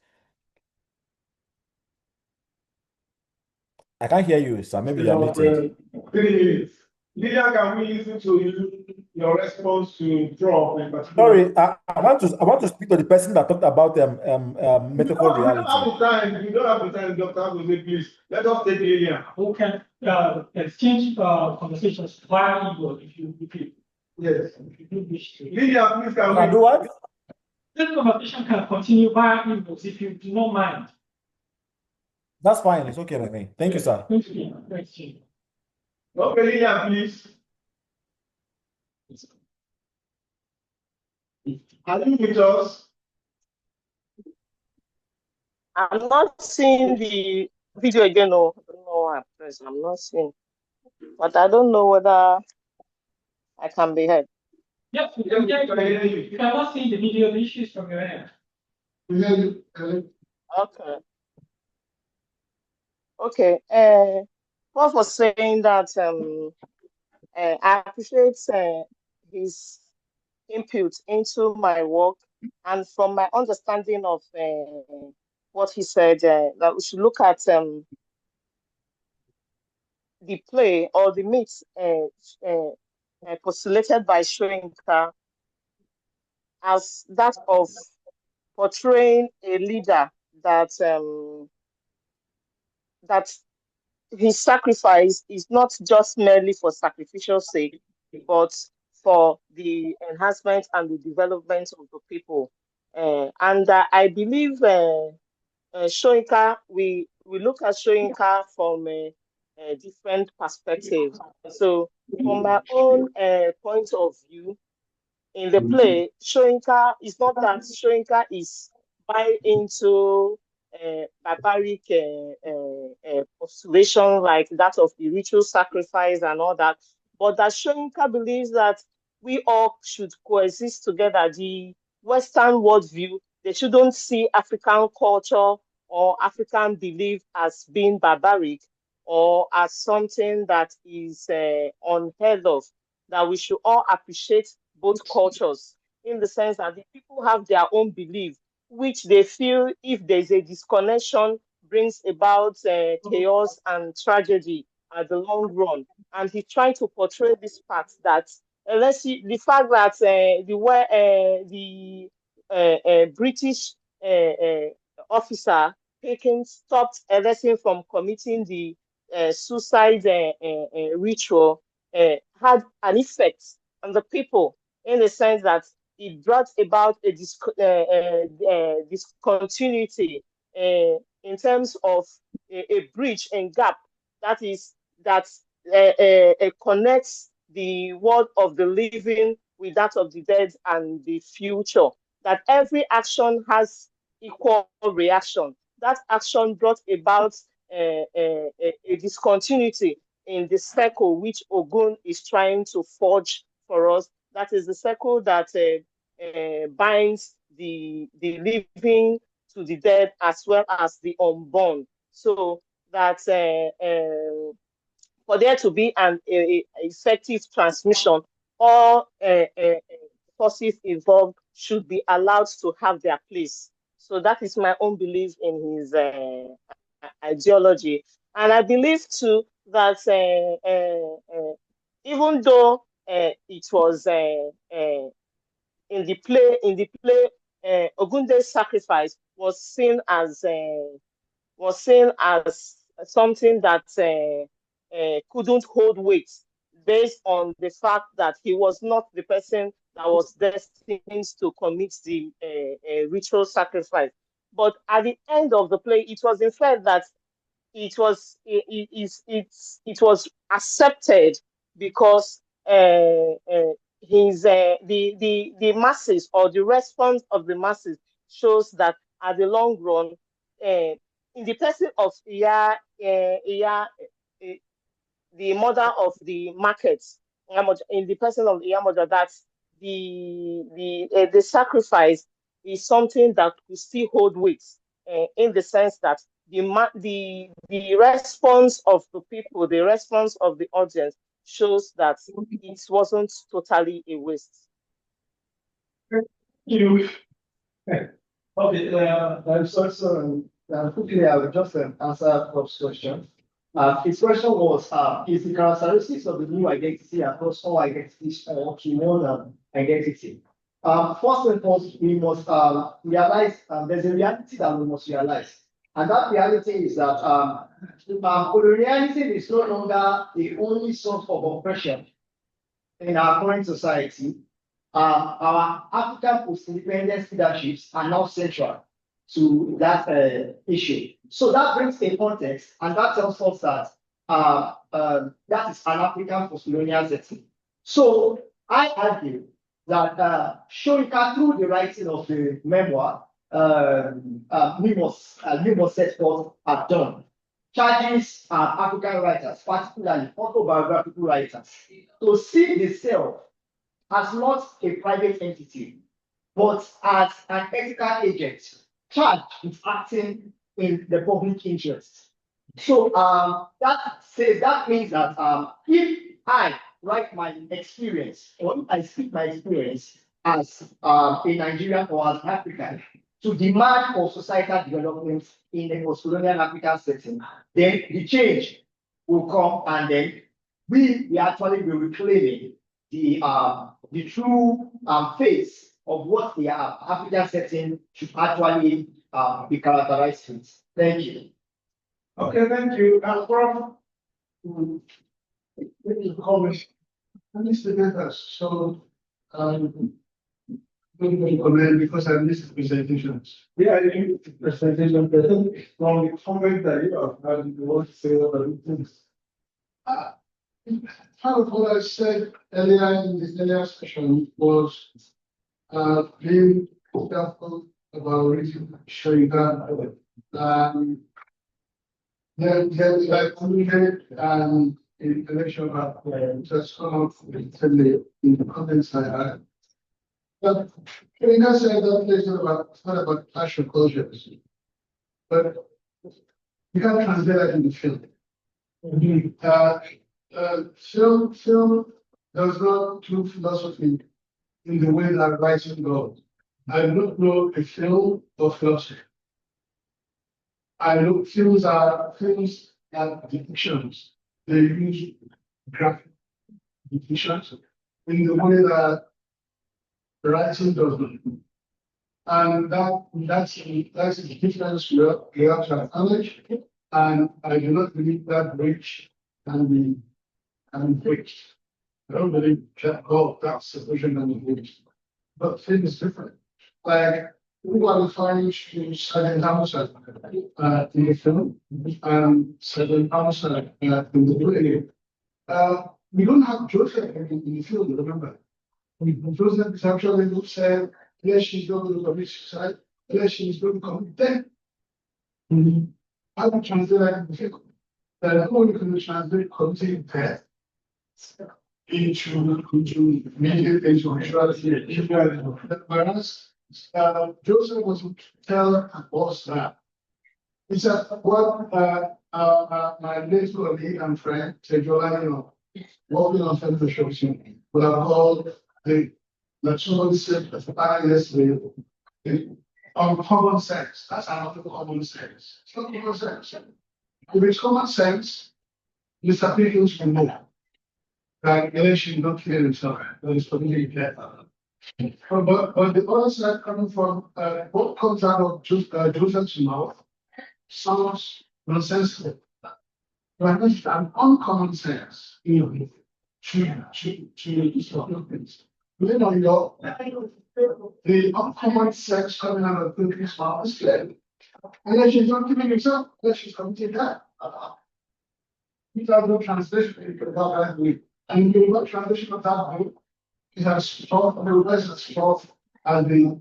I can't hear you, sir. Maybe you are muted. 3 minutes. Lydia, can we listen to you, your response to draw in particular? Sorry, I want to speak to the person that talked about metaphor We don't have reality. the time. We don't have the time, Dr. Abuse, please. Let us take Lillian. Who can exchange conversations via email if you Yes. wish to. Lillian, please Can I can do we? what? This conversation can continue via emails if you do not mind. That's fine. It's okay with me. Thank you, sir. Thank you. Thank you. Okay, Lillian, please. Are you with us? I'm not seeing the video again. No, I don't know why I'm not seeing. But I don't know whether I can be heard. Yes, we can hear you. You cannot see the video issues from your end. Okay. Okay. What was saying that I appreciate his input into my work, and from my understanding of what he said, that we should look at the play or the myth postulated by Soyinka as that of portraying a leader that that his sacrifice is not just merely for sacrificial sake, but for the enhancement and the development of the people. And I believe Soyinka, we look at Soyinka from a different perspective. So, from my own point of view, in the play, Soyinka is not that Soyinka is buy into barbaric postulation like that of the ritual sacrifice and all that, but that Soyinka believes that we all should coexist together. The Western worldview, they shouldn't see African culture or African belief as being barbaric or as something that is unheard of, that we should all appreciate both cultures in the sense that the people have their own belief, which they feel if there's a disconnection brings about chaos and tragedy at the long run. And he tried to portray this fact that let's see the fact that the British officer taking stopped Ellison from committing the suicide ritual had an effect on the people in the sense that it brought about a discontinuity in terms of a bridge and gap that is that connects the world of the living with that of the dead and the future. That every action has equal reaction. That action brought about a discontinuity in the circle which Ogun is trying to forge for us. That is the circle that binds the living to the dead as well as the unborn. So that for there to be an effective transmission, all forces involved should be allowed to have their place. So that is my own belief in his ideology. And I believe too that even though it was in the play, Ogunde's sacrifice was seen as something that couldn't hold weight based on the fact that he was not the person that was destined to commit the ritual sacrifice. But at the end of the play, it was inferred that it was accepted because the masses, or the response of the masses, shows that at the long run, in the person of the mother of the market, in the person of the mother, that the sacrifice is something that will still hold weight, in the sense that the response of the people, the response of the audience, shows that it wasn't totally a waste. You. Okay, quickly, I will just answer Rob's question. His question was, is the characteristics of the new identity across all identities or to one identity? First and foremost, we must realize there's a reality that we must realize. And that reality is that colonialism is no longer the only source of oppression in our current society. Our African post-independence leaderships are now central to that issue. So that brings a context, and that tells us that that is an African post-colonial setting. So I argue that Soyinka, through the writing of the memoir, Mimos set forth, have done. Charges African writers, particularly autobiographical writers, to see the self as not a private entity, but as an ethical agent charged with acting in the public interest. So that means that if I write my experience, or if I speak my experience as a Nigerian or as African, to demand for societal development in a post-colonial African setting, then the change will come, and then we actually will be reclaiming the true face of what the African setting should actually be characterized with. Thank you. Okay, thank you. From comment, so comment because I missed the presentations. Yeah, I didn't the presentation from the comment that you have had, you want to say other things. Part of what I said earlier in the earlier session was being careful about reading Soyinka. There's like communicated in connection about just come up recently in the comments I had. But Soyinka said that place is not about passion cultures, but you can't translate that in the film. Film does not do philosophy in the way that writing goes. I don't know a film of philosophy. I know films are depictions. They use graphic depictions in the way that writing does not. And that's the difference we have to acknowledge. And I do not believe that bridge can be bridged. I don't believe that that's the vision can be bridged. But film is different. Like we are referring to Sergeant Hamilton in the film and Sergeant Hamilton in the play. We don't have Joseph in the film, remember? Joseph is actually said, yes, she's going to commit suicide, yes, she's going to commit death. I would translate that in the film. That not only can we translate committing death into immediate into visual, whereas Joseph was to tell us that. It's what my late colleague and friend, Tejola, working on television, would have called that someone said yesterday, on common sense. That's another common sense. It's not common sense. If it's common sense, Mr. Pickens will know that election not clear himself, that is completely clear. But the other side coming from what comes out of Joseph's mouth sounds nonsensical. But it's an uncommon sense, to stop things. You know, the uncommon sense coming out of Pickens' mouth is clear. Unless she's not giving himself, unless she's committed that. We have no translation about that week. And the Yoruba translation of that book is as short, the rest as short as the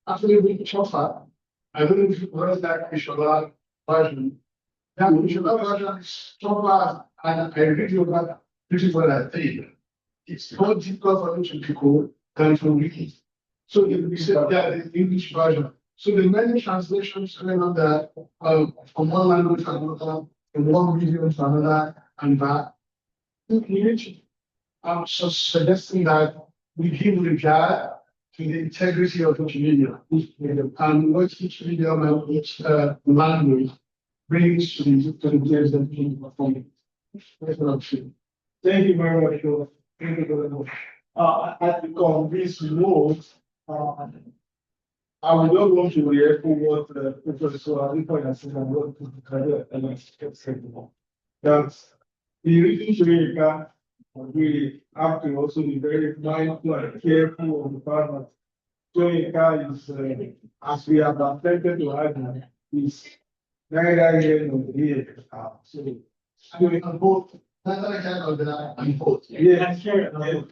actually read shorter. I don't know if you read that Ishola version. That Ishola version is shorter, and I read Yoruba pretty well, I think. It's more difficult for them to decode than to read. So we said that the English version. So the many translations coming on that from one language to another, from one medium to another, and that. I'm just suggesting that we give regard to the integrity of each medium and what each medium and each language brings to the players that we perform. That's what I'm saying. Thank you very much. Thank you very much. At the convince note, I would not want to re-echo what Professor Alipo has said and what Professor kept saying. That the reading Soyinka, we have to also be very mindful and careful of the fact that Soyinka is, as we have attempted to argue, is neither here nor here. So we can both. And both. Yes, here and here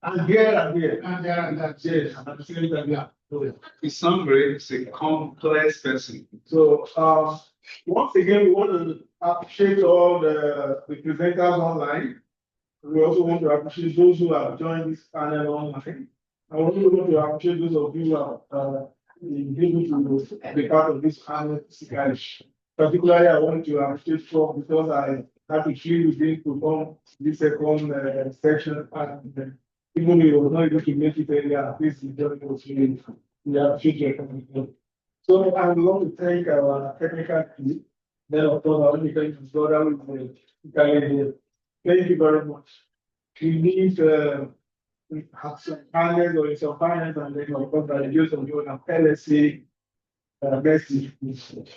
and here. And there and that. Yes, at the same time, yeah. In summary, it's a complex person. So once again, we want to appreciate all the presenters online. We also want to appreciate those who have joined this panel online. I also want to appreciate those of you who have been able to be part of this panel physically. Particularly, I want to appreciate Prof because I had to feel with him to come this second section, and even though he was not able to make it earlier, at least he just was really. We appreciate your. So I want to thank our technical team. Then of course I want to thank his brother with the thank you very much. We need have some panels or some finance and then of course the use of your LSC message.